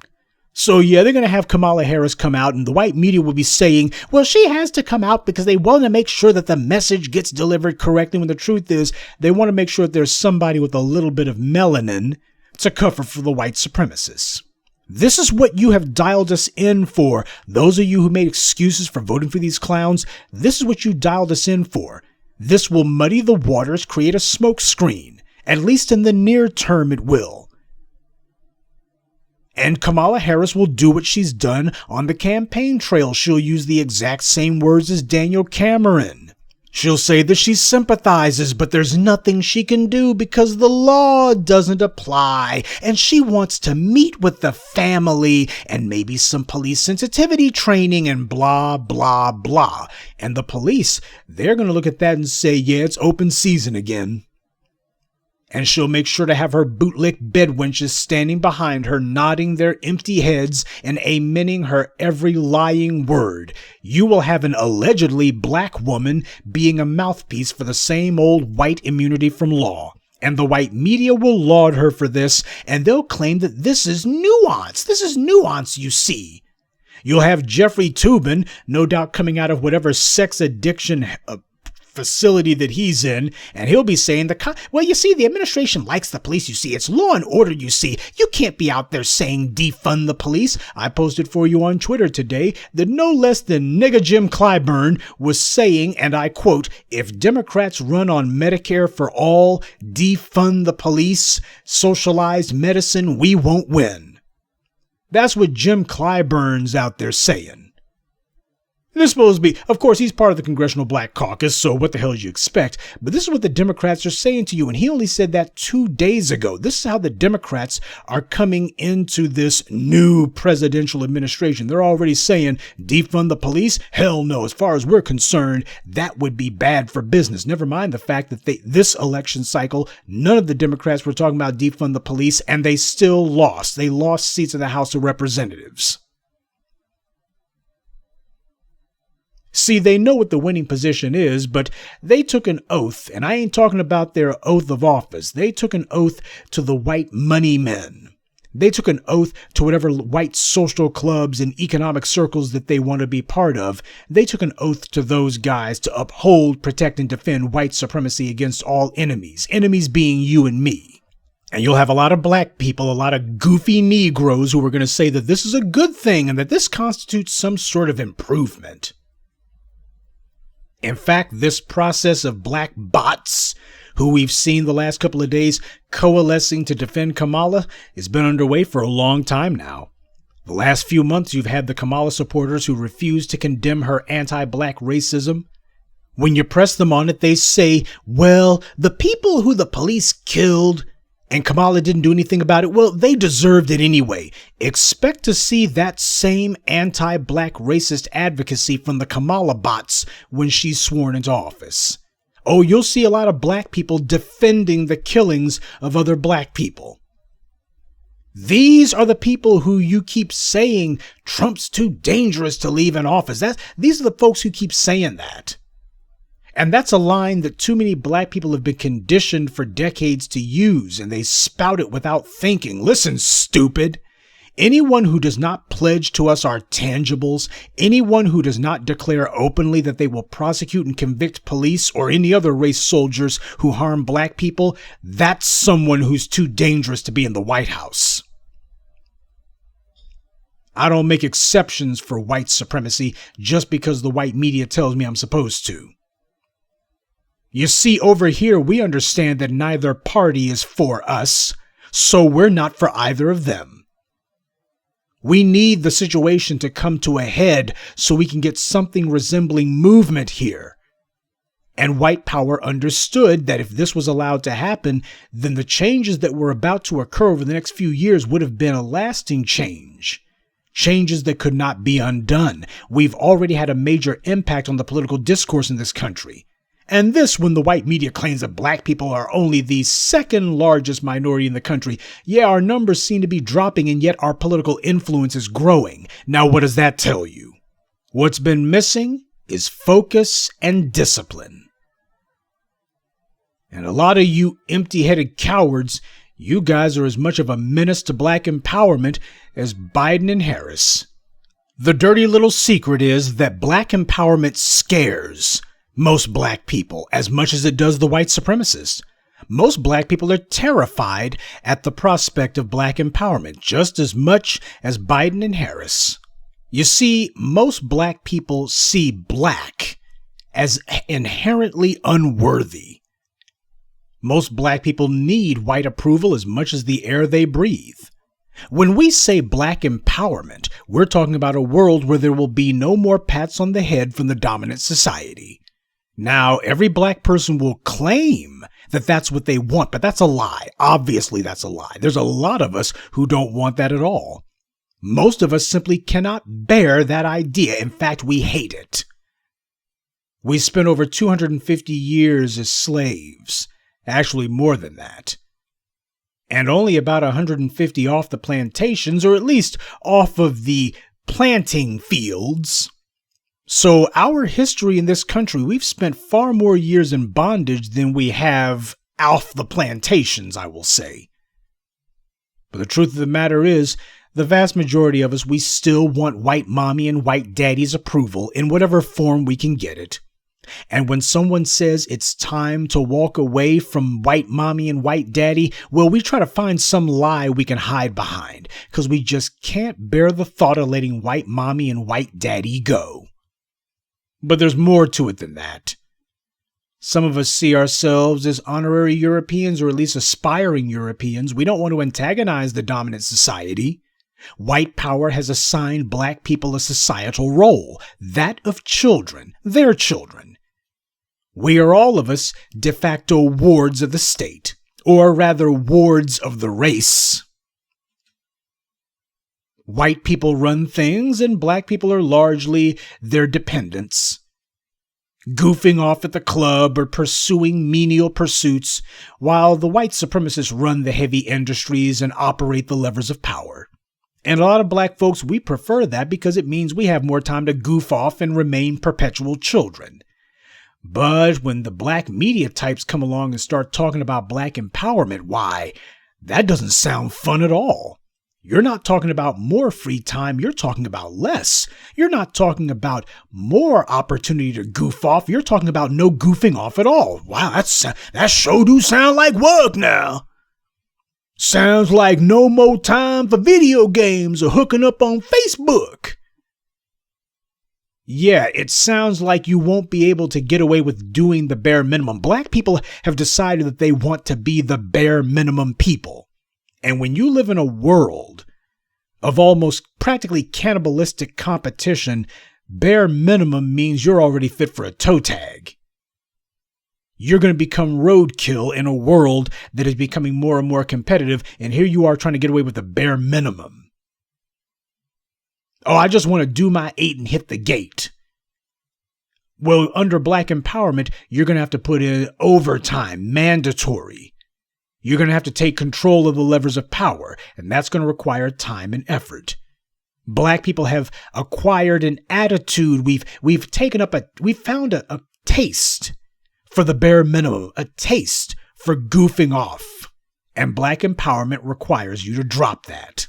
So yeah, they're going to have Kamala Harris come out, and the white media will be saying, well, she has to come out because they want to make sure that the message gets delivered correctly, when the truth is they want to make sure that there's somebody with a little bit of melanin to cover for the white supremacists. This is what you have dialed us in for. Those of you who made excuses for voting for these clowns, this is what you dialed us in for. This will muddy the waters, create a smoke screen. At least in the near term, it will. And Kamala Harris will do what she's done on the campaign trail. She'll use the exact same words as Daniel Cameron. She'll say that she sympathizes, but there's nothing she can do because the law doesn't apply. And she wants to meet with the family and maybe some police sensitivity training and blah, blah, blah. And the police, they're going to look at that and say, yeah, it's open season again. And she'll make sure to have her bootlick bedwenches standing behind her, nodding their empty heads and amening her every lying word. You will have an allegedly black woman being a mouthpiece for the same old white immunity from law. And the white media will laud her for this, and they'll claim that this is nuance. This is nuance, you see. You'll have Jeffrey Toobin, no doubt coming out of whatever sex addiction facility that he's in, and he'll be saying well, you see, the administration likes the police, you see. It's law and order, you see. You can't be out there saying defund the police. I posted for you on Twitter today that no less than nigga Jim Clyburn was saying, and I quote, "If Democrats run on Medicare for all, defund the police, socialized medicine, we won't win." That's what Jim Clyburn's out there saying. This is supposed to be, of course, he's part of the Congressional Black Caucus, so what the hell did you expect? But this is what the Democrats are saying to you, and he only said that 2 days ago. This is how the Democrats are coming into this new presidential administration. They're already saying, defund the police? Hell no. As far as we're concerned, that would be bad for business. Never mind the fact that this election cycle, none of the Democrats were talking about defund the police, and they still lost. They lost seats in the House of Representatives. See, they know what the winning position is, but they took an oath, and I ain't talking about their oath of office. They took an oath to the white money men. They took an oath to whatever white social clubs and economic circles that they want to be part of. They took an oath to those guys to uphold, protect, and defend white supremacy against all enemies. Enemies being you and me. And you'll have a lot of black people, a lot of goofy Negroes who are going to say that this is a good thing and that this constitutes some sort of improvement. In fact, this process of black bots, who we've seen the last couple of days coalescing to defend Kamala, has been underway for a long time now. The last few months, you've had the Kamala supporters who refuse to condemn her anti-black racism. When you press them on it, they say, well, the people who the police killed and Kamala didn't do anything about it, well, they deserved it anyway. Expect to see that same anti-black racist advocacy from the Kamala bots when she's sworn into office. Oh, you'll see a lot of black people defending the killings of other black people. These are the people who you keep saying Trump's too dangerous to leave in office. These are the folks who keep saying that. And that's a line that too many black people have been conditioned for decades to use, and they spout it without thinking. Listen, stupid. Anyone who does not pledge to us our tangibles, anyone who does not declare openly that they will prosecute and convict police or any other race soldiers who harm black people, that's someone who's too dangerous to be in the White House. I don't make exceptions for white supremacy just because the white media tells me I'm supposed to. You see, over here, we understand that neither party is for us, so we're not for either of them. We need the situation to come to a head so we can get something resembling movement here. And white power understood that if this was allowed to happen, then the changes that were about to occur over the next few years would have been a lasting change. Changes that could not be undone. We've already had a major impact on the political discourse in this country. And this when the white media claims that black people are only the second largest minority in the country. Yeah, our numbers seem to be dropping, and yet our political influence is growing. Now, what does that tell you? What's been missing is focus and discipline. And a lot of you empty-headed cowards, you guys are as much of a menace to black empowerment as Biden and Harris. The dirty little secret is that black empowerment scares most black people as much as it does the white supremacists. Most black people are terrified at the prospect of black empowerment just as much as Biden and Harris. You see, most black people see black as inherently unworthy. Most black people need white approval as much as the air they breathe. When we say black empowerment, we're talking about a world where there will be no more pats on the head from the dominant society. Now, every black person will claim that that's what they want, but that's a lie. Obviously, that's a lie. There's a lot of us who don't want that at all. Most of us simply cannot bear that idea. In fact, we hate it. We spent over 250 years as slaves, Actually, more than that. And only about 150 off the plantations, or at least off of the planting fields. So our history in this country, we've spent far more years in bondage than we have off the plantations, I will say. But the truth of the matter is, the vast majority of us, we still want white mommy and white daddy's approval in whatever form we can get it. And when someone says it's time to walk away from white mommy and white daddy, well, we try to find some lie we can hide behind, because we just can't bear the thought of letting white mommy and white daddy go. But there's more to it than that. Some of us see ourselves as honorary Europeans, or at least aspiring Europeans. We don't want to antagonize the dominant society. White power has assigned black people a societal role, that of children, their children. We are all of us de facto wards of the state, or rather wards of the race. White people run things, and black people are largely their dependents, goofing off at the club or pursuing menial pursuits, while the white supremacists run the heavy industries and operate the levers of power. And a lot of black folks, we prefer that because it means we have more time to goof off and remain perpetual children. But when the black media types come along and start talking about black empowerment, why, that doesn't sound fun at all. You're not talking about more free time, you're talking about less. You're not talking about more opportunity to goof off, you're talking about no goofing off at all. Wow, that sure do sound like work now. Sounds like no more time for video games or hooking up on Facebook. Yeah, it sounds like you won't be able to get away with doing the bare minimum. Black people have decided that they want to be the bare minimum people. And when you live in a world of almost practically cannibalistic competition, bare minimum means you're already fit for a toe tag. You're going to become roadkill in a world that is becoming more and more competitive, and here you are trying to get away with the bare minimum. Oh, I just want to do my 8 and hit the gate. Well, under black empowerment, you're going to have to put in overtime, mandatory. You're going to have to take control of the levers of power, and that's going to require time and effort. Black people have acquired an attitude. We've found a taste for the bare minimum, a taste for goofing off. And black empowerment requires you to drop that.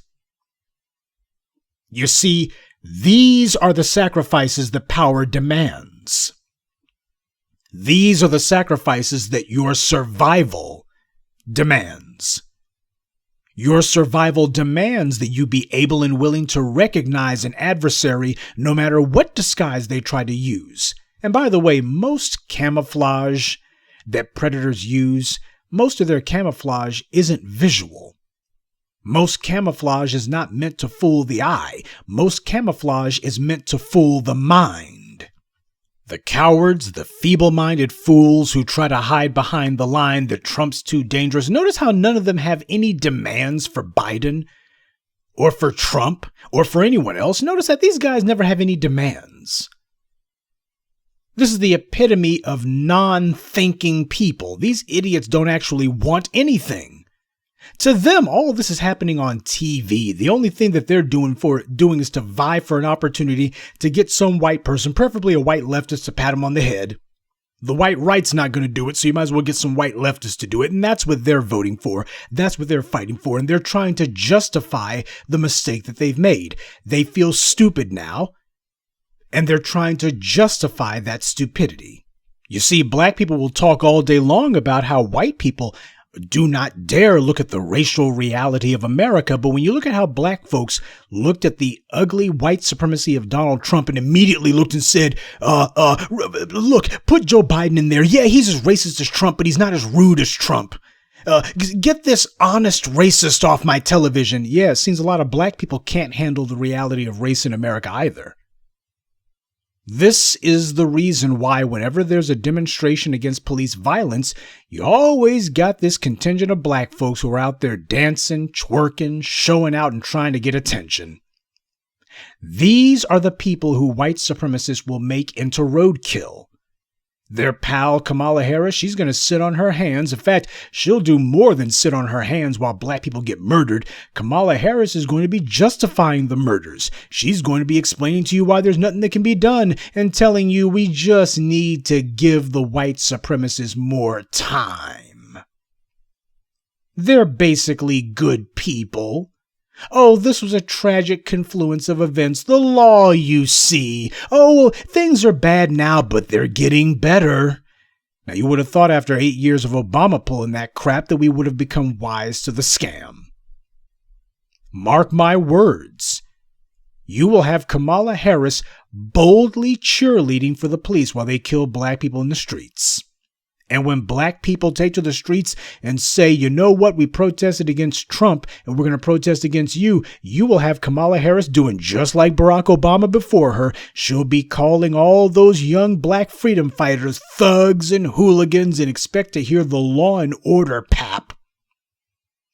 You see, these are the sacrifices that power demands. These are the sacrifices that your survival demands. Your survival demands that you be able and willing to recognize an adversary no matter what disguise they try to use. And by the way, most camouflage that predators use, most of their camouflage isn't visual. Most camouflage is not meant to fool the eye. Most camouflage is meant to fool the mind. The cowards, the feeble-minded fools who try to hide behind the line that Trump's too dangerous. Notice how none of them have any demands for Biden or for Trump or for anyone else. Notice that these guys never have any demands. This is the epitome of non-thinking people. These idiots don't actually want anything. To them, all of this is happening on TV. The only thing that they're doing is to vie for an opportunity to get some white person, preferably a white leftist, to pat them on the head. The white right's not going to do it, so you might as well get some white leftists to do it. And that's what they're voting for. That's what they're fighting for. And they're trying to justify the mistake that they've made. They feel stupid now, and they're trying to justify that stupidity. You see, black people will talk all day long about how white people do not dare look at the racial reality of America. But when you look at how black folks looked at the ugly white supremacy of Donald Trump and immediately looked and said, look, put Joe Biden in there. Yeah, he's as racist as Trump, but he's not as rude as Trump. Get this honest racist off my television. Yeah, it seems a lot of black people can't handle the reality of race in America either. This is the reason why whenever there's a demonstration against police violence, you always got this contingent of black folks who are out there dancing, twerking, showing out, and trying to get attention. These are the people who white supremacists will make into roadkill. Their pal Kamala Harris, she's going to sit on her hands. In fact, she'll do more than sit on her hands while black people get murdered. Kamala Harris is going to be justifying the murders. She's going to be explaining to you why there's nothing that can be done and telling you we just need to give the white supremacists more time. They're basically good people. Oh, this was a tragic confluence of events. The law, you see. Oh, things are bad now, but they're getting better. Now, you would have thought after 8 years of Obama pulling that crap that we would have become wise to the scam. Mark my words. You will have Kamala Harris boldly cheerleading for the police while they kill black people in the streets. And when black people take to the streets and say, you know what, we protested against Trump and we're going to protest against you, you will have Kamala Harris doing just like Barack Obama before her. She'll be calling all those young black freedom fighters thugs and hooligans and expect to hear the law and order pap.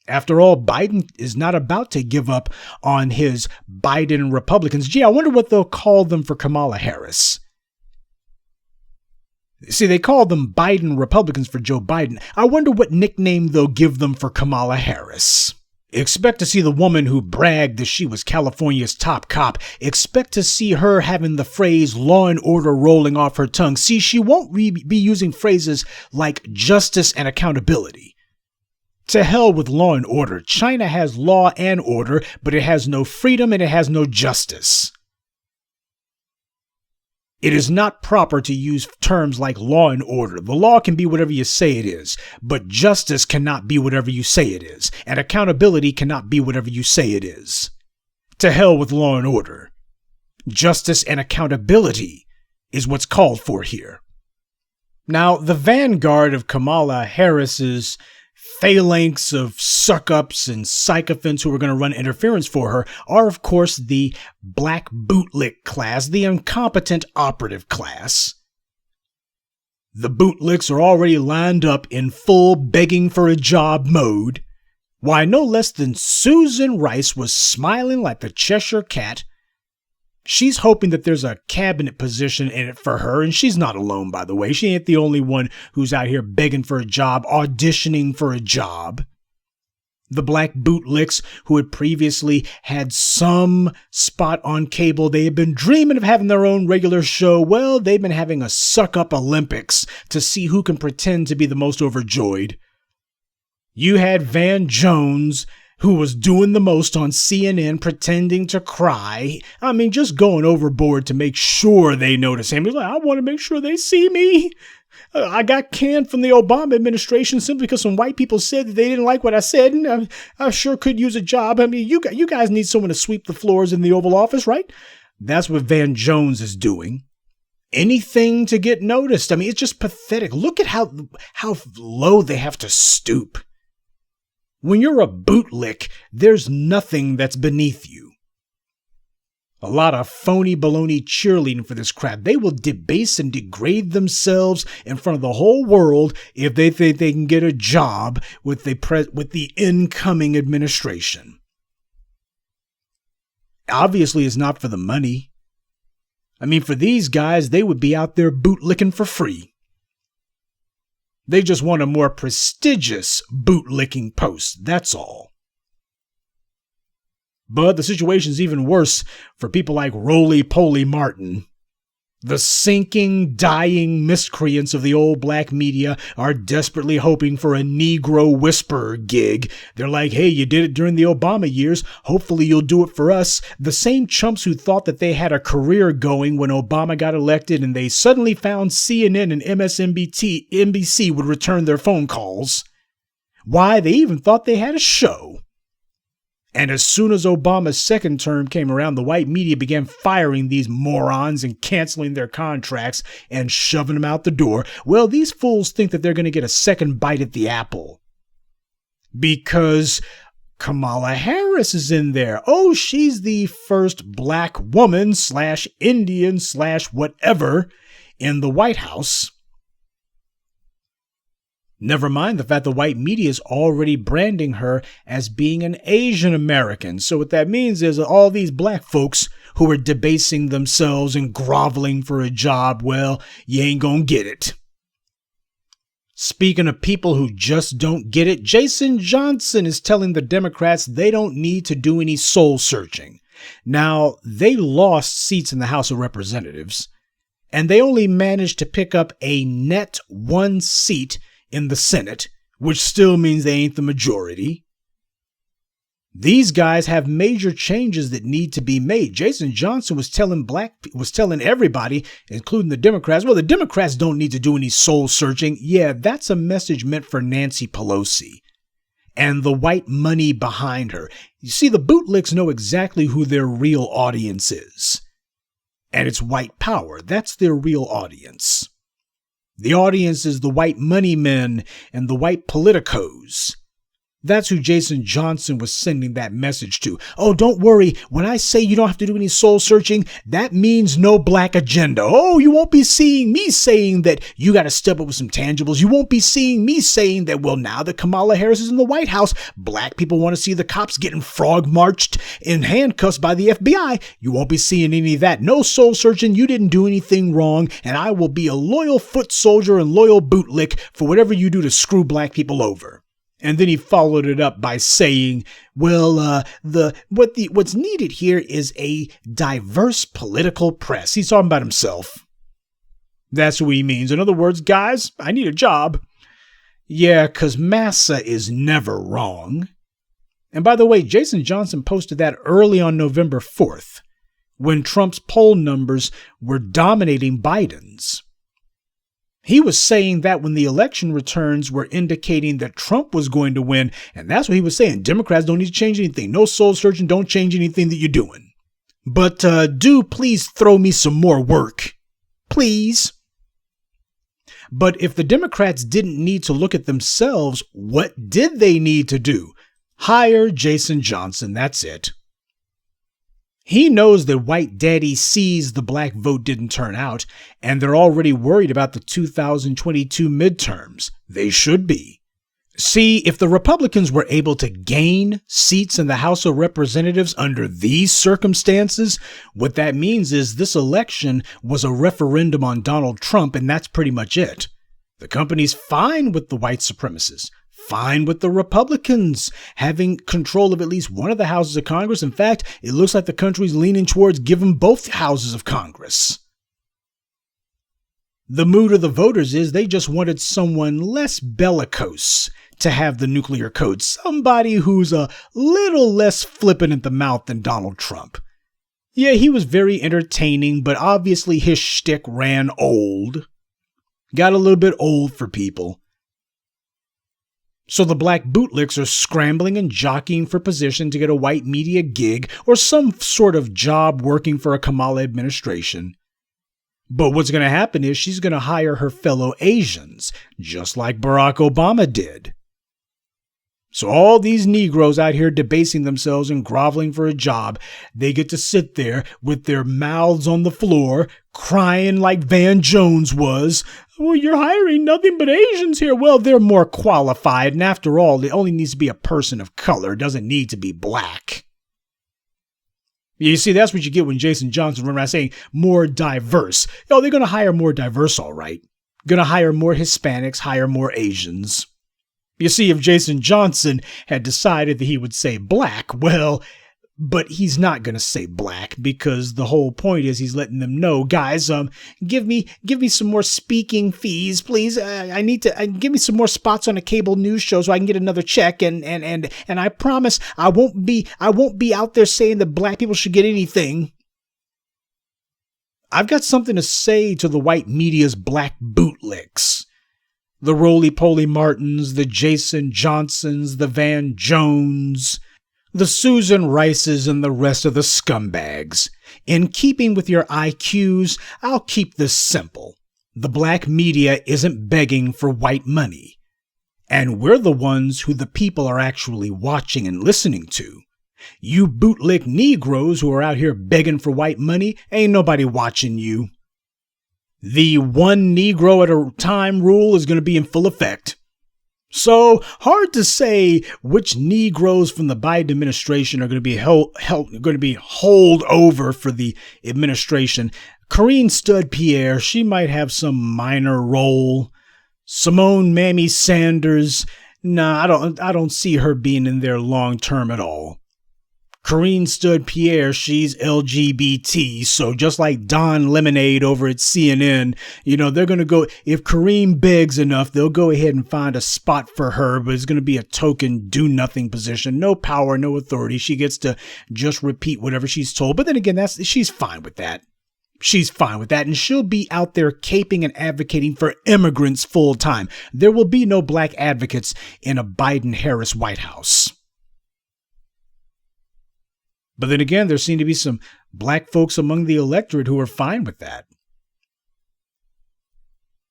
After all, Biden is not about to give up on his Biden Republicans. Gee, I wonder what they'll call them for Kamala Harris. See, they call them Biden Republicans for Joe Biden. I wonder what nickname they'll give them for Kamala Harris. Expect to see the woman who bragged that she was California's top cop. Expect to see her having the phrase law and order rolling off her tongue. See, she won't be using phrases like justice and accountability. To hell with law and order. China has law and order, but it has no freedom and it has no justice. It is not proper to use terms like law and order. The law can be whatever you say it is, but justice cannot be whatever you say it is, and accountability cannot be whatever you say it is. To hell with law and order. Justice and accountability is what's called for here. Now, the vanguard of Kamala Harris's phalanx of suck-ups and sycophants who are going to run interference for her are, of course, the black bootlick class, the incompetent operative class. The bootlicks are already lined up in full begging for a job mode. Why, no less than Susan Rice was smiling like the Cheshire Cat. She's hoping that there's a cabinet position in it for her, and she's not alone, by the way. She ain't the only one who's out here begging for a job, auditioning for a job. The black bootlicks who had previously had some spot on cable, they had been dreaming of having their own regular show. Well, they've been having a suck-up Olympics to see who can pretend to be the most overjoyed. You had Van Jones, who was doing the most on CNN, pretending to cry. I mean, just going overboard to make sure they notice him. He's like, I want to make sure they see me. I got canned from the Obama administration simply because some white people said that they didn't like what I said, and I sure could use a job. I mean, you guys need someone to sweep the floors in the Oval Office, right? That's what Van Jones is doing. Anything to get noticed. I mean, it's just pathetic. Look at how low they have to stoop. When you're a bootlick, there's nothing that's beneath you. A lot of phony baloney cheerleading for this crap. They will debase and degrade themselves in front of the whole world if they think they can get a job with the incoming administration. Obviously, it's not for the money. I mean, for these guys, they would be out there bootlicking for free. They just want a more prestigious bootlicking post, that's all. But the situation's even worse for people like Roly-Poly Martin. The sinking, dying miscreants of the old black media are desperately hoping for a Negro whisperer gig. They're like, hey, you did it during the Obama years. Hopefully you'll do it for us. The same chumps who thought that they had a career going when Obama got elected and they suddenly found CNN and MSNBC would return their phone calls. Why, they even thought they had a show. And as soon as Obama's second term came around, the white media began firing these morons and canceling their contracts and shoving them out the door. Well, these fools think that they're going to get a second bite at the apple because Kamala Harris is in there. Oh, she's the first black woman / Indian / whatever in the White House. Never mind the fact the white media is already branding her as being an Asian American. So what that means is all these black folks who are debasing themselves and groveling for a job, well, you ain't gonna get it. Speaking of people who just don't get it, Jason Johnson is telling the Democrats they don't need to do any soul searching. Now, they lost seats in the House of Representatives, and they only managed to pick up a net 1 seat in the Senate, which still means they ain't the majority. These guys have major changes that need to be made. Jason Johnson was telling everybody, including the Democrats, well, the Democrats don't need to do any soul searching. Yeah, that's a message meant for Nancy Pelosi and the white money behind her. You see, the bootlicks know exactly who their real audience is. And it's white power. That's their real audience. The audience is the white money men and the white politicos. That's who Jason Johnson was sending that message to. Oh, don't worry. When I say you don't have to do any soul searching, that means no black agenda. Oh, you won't be seeing me saying that you got to step up with some tangibles. You won't be seeing me saying that, well, now that Kamala Harris is in the White House, black people want to see the cops getting frog marched in handcuffs by the FBI. You won't be seeing any of that. No soul searching. You didn't do anything wrong. And I will be a loyal foot soldier and loyal bootlick for whatever you do to screw black people over. And then he followed it up by saying, well, what's needed here is a diverse political press. He's talking about himself. That's what he means. In other words, guys, I need a job. Yeah, because massa is never wrong. And by the way, Jason Johnson posted that early on November 4th, when Trump's poll numbers were dominating Biden's. He was saying that when the election returns were indicating that Trump was going to win, and that's what he was saying. Democrats don't need to change anything. No soul searching. Don't change anything that you're doing. But do please throw me some more work. Please. But if the Democrats didn't need to look at themselves, what did they need to do? Hire Jason Johnson. That's it. He knows that white daddy sees the black vote didn't turn out, and they're already worried about the 2022 midterms. They should be. See, if the Republicans were able to gain seats in the House of Representatives under these circumstances, what that means is this election was a referendum on Donald Trump, and that's pretty much it. The company's fine with the white supremacists. Fine with the Republicans having control of at least one of the houses of Congress. In fact, it looks like the country's leaning towards giving both houses of Congress. The mood of the voters is they just wanted someone less bellicose to have the nuclear code. Somebody who's a little less flippant at the mouth than Donald Trump. Yeah, he was very entertaining, but obviously his shtick ran old. Got a little bit old for people. So the black bootlicks are scrambling and jockeying for position to get a white media gig or some sort of job working for a Kamala administration. But what's going to happen is she's going to hire her fellow Asians, just like Barack Obama did. So all these Negroes out here debasing themselves and groveling for a job, they get to sit there with their mouths on the floor, crying like Van Jones was. Well, you're hiring nothing but Asians here. Well, they're more qualified. And after all, it only needs to be a person of color. It doesn't need to be black. You see, that's what you get when Jason Johnson runs around saying more diverse. Oh, they're going to hire more diverse, all right. Going to hire more Hispanics, hire more Asians. You see, if Jason Johnson had decided that he would say black, well, but he's not going to say black because the whole point is he's letting them know, guys, give me some more speaking fees, please. I need to give me some more spots on a cable news show so I can get another check. And I promise I won't be out there saying that black people should get anything. I've got something to say to the white media's black bootlicks. The Roly-Poly Martins, the Jason Johnsons, the Van Jones, the Susan Rices, and the rest of the scumbags. In keeping with your IQs, I'll keep this simple. The black media isn't begging for white money. And we're the ones who the people are actually watching and listening to. You bootlick Negroes who are out here begging for white money, ain't nobody watching you. The one Negro at a time rule is going to be in full effect. So hard to say which Negroes from the Biden administration are going to be holed over for the administration. Karine Stud-Pierre, she might have some minor role. Simone Mammy Sanders, nah, I don't see her being in there long term at all. Corinne Stud Pierre, she's LGBT, so just like Don Lemonade over at CNN, they're going to go, if Corinne begs enough, they'll go ahead and find a spot for her, but it's going to be a token do-nothing position. No power, no authority. She gets to just repeat whatever she's told. But then again, she's fine with that. She's fine with that, and she'll be out there caping and advocating for immigrants full time. There will be no black advocates in a Biden-Harris White House. But then again, there seem to be some black folks among the electorate who are fine with that.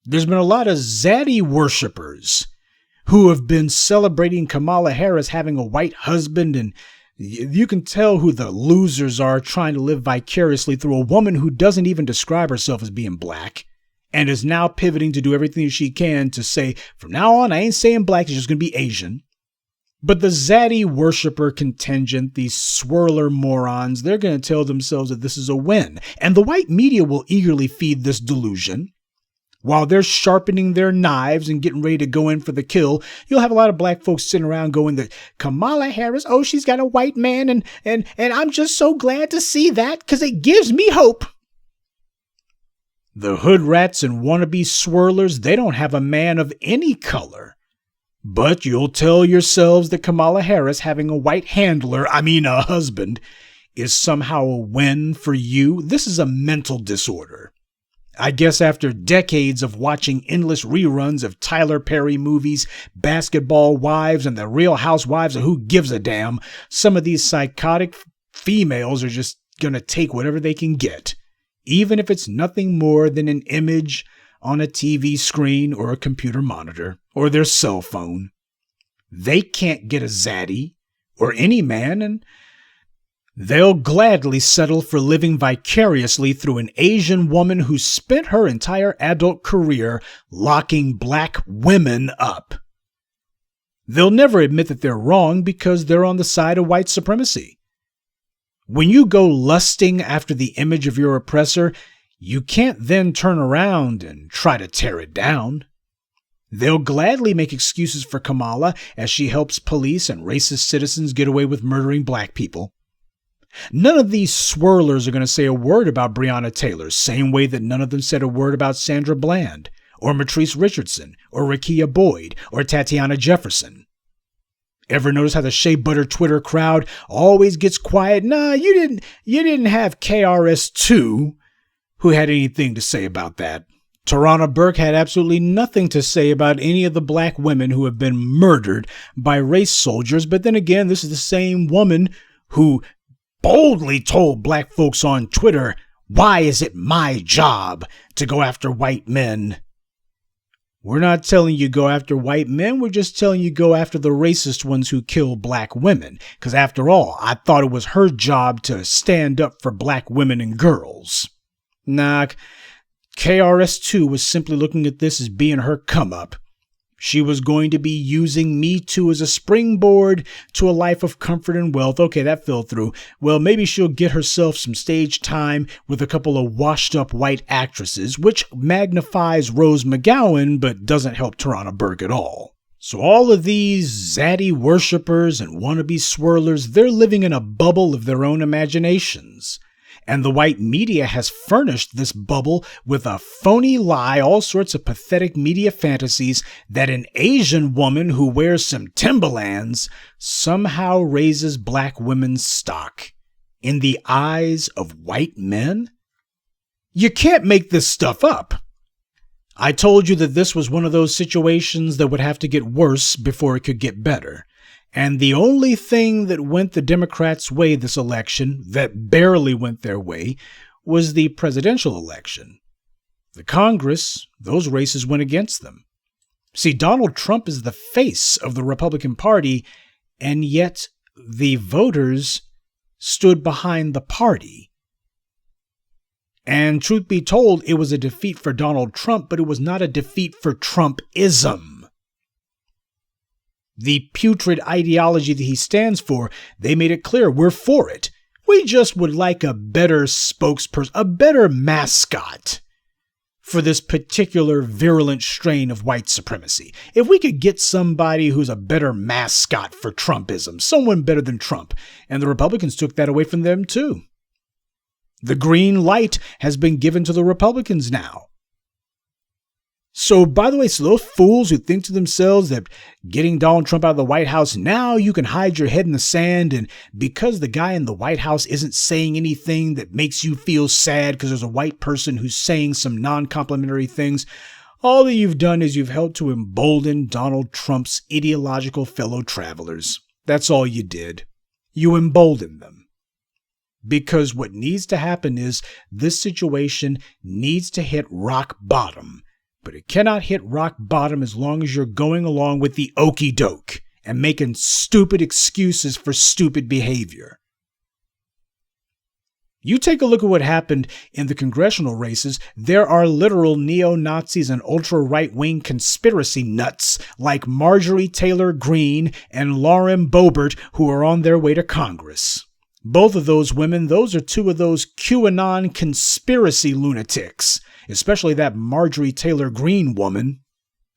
There's been a lot of zaddy worshipers who have been celebrating Kamala Harris having a white husband, and you can tell who the losers are trying to live vicariously through a woman who doesn't even describe herself as being black and is now pivoting to do everything she can to say, from now on, I ain't saying black, it's just going to be Asian. But the zaddy worshiper contingent, these swirler morons, they're going to tell themselves that this is a win. And the white media will eagerly feed this delusion. While they're sharpening their knives and getting ready to go in for the kill, you'll have a lot of black folks sitting around going that Kamala Harris, oh, she's got a white man, and I'm just so glad to see that because it gives me hope. The hood rats and wannabe swirlers, they don't have a man of any color. But you'll tell yourselves that Kamala Harris having a white handler, a husband, is somehow a win for you. This is a mental disorder. I guess after decades of watching endless reruns of Tyler Perry movies, Basketball Wives, and The Real Housewives of Who Gives a Damn, some of these psychotic females are just going to take whatever they can get, even if it's nothing more than an image on a TV screen or a computer monitor or their cell phone. They can't get a zaddy or any man, and they'll gladly settle for living vicariously through an Asian woman who spent her entire adult career locking black women up. They'll never admit that they're wrong because they're on the side of white supremacy. When you go lusting after the image of your oppressor, you can't then turn around and try to tear it down. They'll gladly make excuses for Kamala as she helps police and racist citizens get away with murdering black people. None of these swirlers are going to say a word about Breonna Taylor, same way that none of them said a word about Sandra Bland, or Matrice Richardson, or Rakia Boyd, or Tatiana Jefferson. Ever notice how the Shea Butter Twitter crowd always gets quiet? Nah, you didn't have KRS-Two who had anything to say about that. Tarana Burke had absolutely nothing to say about any of the black women who have been murdered by race soldiers. But then again, this is the same woman who boldly told black folks on Twitter, why is it my job to go after white men? We're not telling you go after white men. We're just telling you go after the racist ones who kill black women. Because after all, I thought it was her job to stand up for black women and girls. Nah, KRS-Two was simply looking at this as being her come-up. She was going to be using Me Too as a springboard to a life of comfort and wealth. Okay, that fell through. Well, maybe she'll get herself some stage time with a couple of washed-up white actresses, which magnifies Rose McGowan but doesn't help Tarana Burke at all. So all of these zaddy worshippers and wannabe swirlers, they're living in a bubble of their own imaginations. And the white media has furnished this bubble with a phony lie, all sorts of pathetic media fantasies that an Asian woman who wears some Timberlands somehow raises black women's stock in the eyes of white men. You can't make this stuff up. I told you that this was one of those situations that would have to get worse before it could get better. And the only thing that went the Democrats' way this election, that barely went their way, was the presidential election. The Congress, those races went against them. See, Donald Trump is the face of the Republican Party, and yet the voters stood behind the party. And truth be told, it was a defeat for Donald Trump, but it was not a defeat for Trumpism. The putrid ideology that he stands for, they made it clear we're for it. We just would like a better spokesperson, a better mascot for this particular virulent strain of white supremacy. If we could get somebody who's a better mascot for Trumpism, someone better than Trump, and the Republicans took that away from them too. The green light has been given to the Republicans now. So, by the way, so those fools who think to themselves that getting Donald Trump out of the White House, now you can hide your head in the sand, and because the guy in the White House isn't saying anything that makes you feel sad because there's a white person who's saying some non-complimentary things, all that you've done is you've helped to embolden Donald Trump's ideological fellow travelers. That's all you did. You emboldened them. Because what needs to happen is this situation needs to hit rock bottom. But it cannot hit rock bottom as long as you're going along with the okey doke and making stupid excuses for stupid behavior. You take a look at what happened in the congressional races. There are literal neo-Nazis and ultra-right-wing conspiracy nuts like Marjorie Taylor Greene and Lauren Boebert who are on their way to Congress. Both of those women, those are two of those QAnon conspiracy lunatics, especially that Marjorie Taylor Greene woman.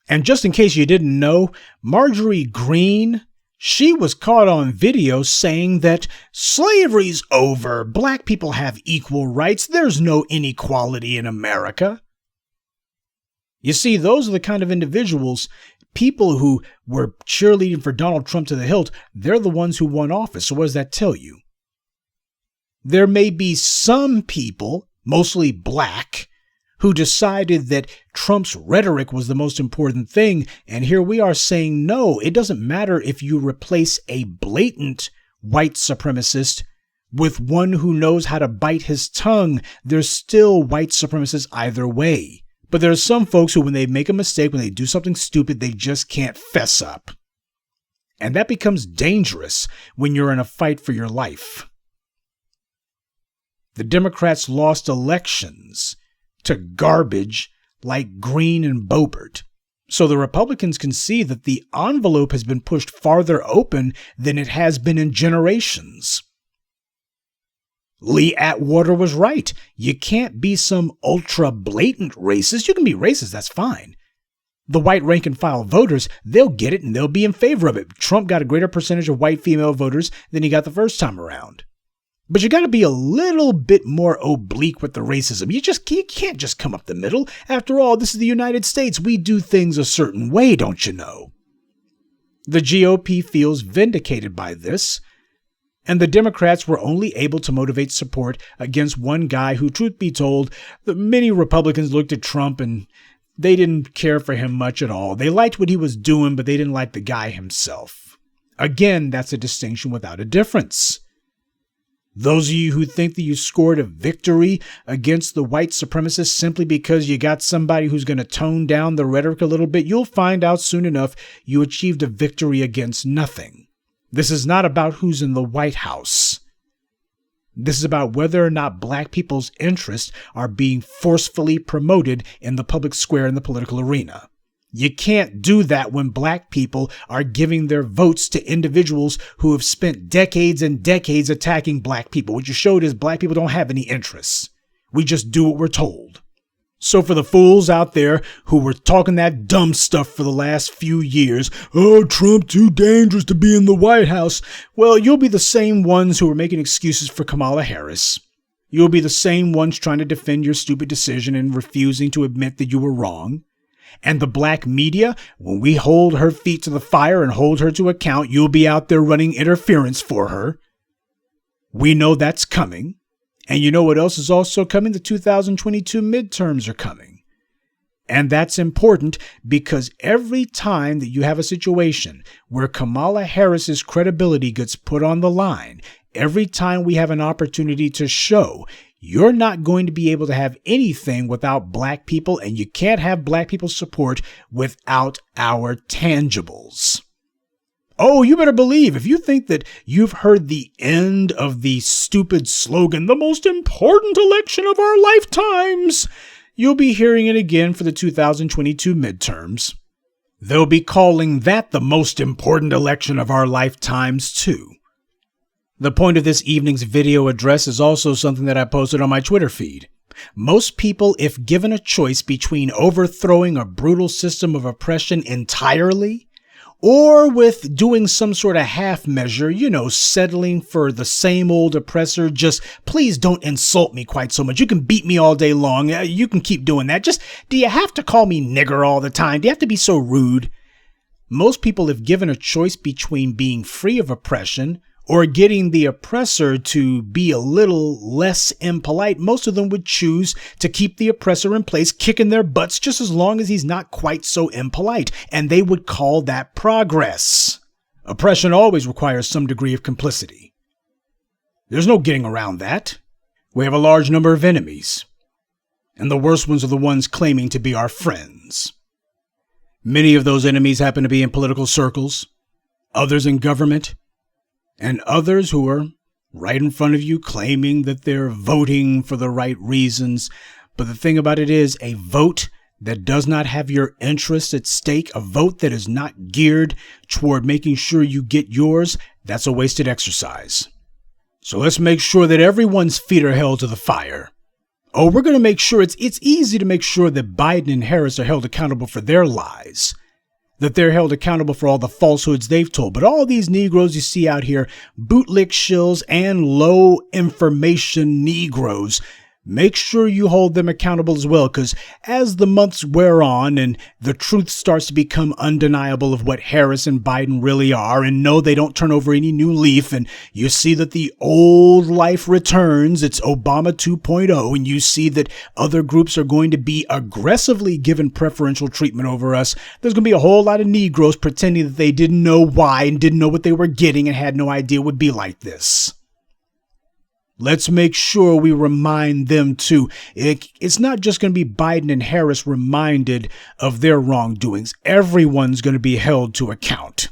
And just in case you didn't know, Marjorie Greene, she was caught on video saying that slavery's over, black people have equal rights, there's no inequality in America. You see, those are the kind of individuals, people who were cheerleading for Donald Trump to the hilt, they're the ones who won office. So what does that tell you? There may be some people, mostly black, who decided that Trump's rhetoric was the most important thing. And here we are saying, no, it doesn't matter if you replace a blatant white supremacist with one who knows how to bite his tongue. There's still white supremacists either way. But there are some folks who, when they make a mistake, when they do something stupid, they just can't fess up. And that becomes dangerous when you're in a fight for your life. The Democrats lost elections to garbage like Greene and Boebert. So the Republicans can see that the envelope has been pushed farther open than it has been in generations. Lee Atwater was right. You can't be some ultra blatant racist. You can be racist, that's fine. The white rank and file voters, they'll get it and they'll be in favor of it. Trump got a greater percentage of white female voters than he got the first time around. But you got to be a little bit more oblique with the racism. You can't just come up the middle. After all, this is the United States. We do things a certain way, don't you know? The GOP feels vindicated by this, and the Democrats were only able to motivate support against one guy who, truth be told, many Republicans looked at Trump and they didn't care for him much at all. They liked what he was doing, but they didn't like the guy himself. Again, that's a distinction without a difference. Those of you who think that you scored a victory against the white supremacists simply because you got somebody who's going to tone down the rhetoric a little bit, you'll find out soon enough you achieved a victory against nothing. This is not about who's in the White House. This is about whether or not black people's interests are being forcefully promoted in the public square in the political arena. You can't do that when black people are giving their votes to individuals who have spent decades and decades attacking black people. What you showed is black people don't have any interests. We just do what we're told. So for the fools out there who were talking that dumb stuff for the last few years, oh, Trump too dangerous to be in the White House. Well, you'll be the same ones who are making excuses for Kamala Harris. You'll be the same ones trying to defend your stupid decision and refusing to admit that you were wrong. And the black media, when we hold her feet to the fire and hold her to account, you'll be out there running interference for her. We know that's coming. And you know what else is also coming? The 2022 midterms are coming. And that's important because every time that you have a situation where Kamala Harris's credibility gets put on the line, every time we have an opportunity to show you're not going to be able to have anything without black people, and you can't have black people's support without our tangibles. Oh, you better believe, if you think that you've heard the end of the stupid slogan, the most important election of our lifetimes, you'll be hearing it again for the 2022 midterms. They'll be calling that the most important election of our lifetimes, too. The point of this evening's video address is also something that I posted on my Twitter feed. Most people, if given a choice between overthrowing a brutal system of oppression entirely, or with doing some sort of half measure, settling for the same old oppressor, just please don't insult me quite so much. You can beat me all day long. You can keep doing that. Just, do you have to call me nigger all the time? Do you have to be so rude? Most people, if given a choice between being free of oppression or getting the oppressor to be a little less impolite, most of them would choose to keep the oppressor in place, kicking their butts just as long as he's not quite so impolite, and they would call that progress. Oppression always requires some degree of complicity. There's no getting around that. We have a large number of enemies, and the worst ones are the ones claiming to be our friends. Many of those enemies happen to be in political circles, others in government, and others who are right in front of you claiming that they're voting for the right reasons. But the thing about it is, a vote that does not have your interests at stake, a vote that is not geared toward making sure you get yours, that's a wasted exercise. So let's make sure that everyone's feet are held to the fire. Oh, we're going to make sure it's easy to make sure that Biden and Harris are held accountable for their lies, that they're held accountable for all the falsehoods they've told. But all these Negroes you see out here, bootlick shills and low information Negroes, make sure you hold them accountable as well, because as the months wear on and the truth starts to become undeniable of what Harris and Biden really are, and no, they don't turn over any new leaf, and you see that the old life returns, it's Obama 2.0, and you see that other groups are going to be aggressively given preferential treatment over us, there's going to be a whole lot of Negroes pretending that they didn't know why and didn't know what they were getting and had no idea it would be like this. Let's make sure we remind them too. It's not just going to be Biden and Harris reminded of their wrongdoings. Everyone's going to be held to account.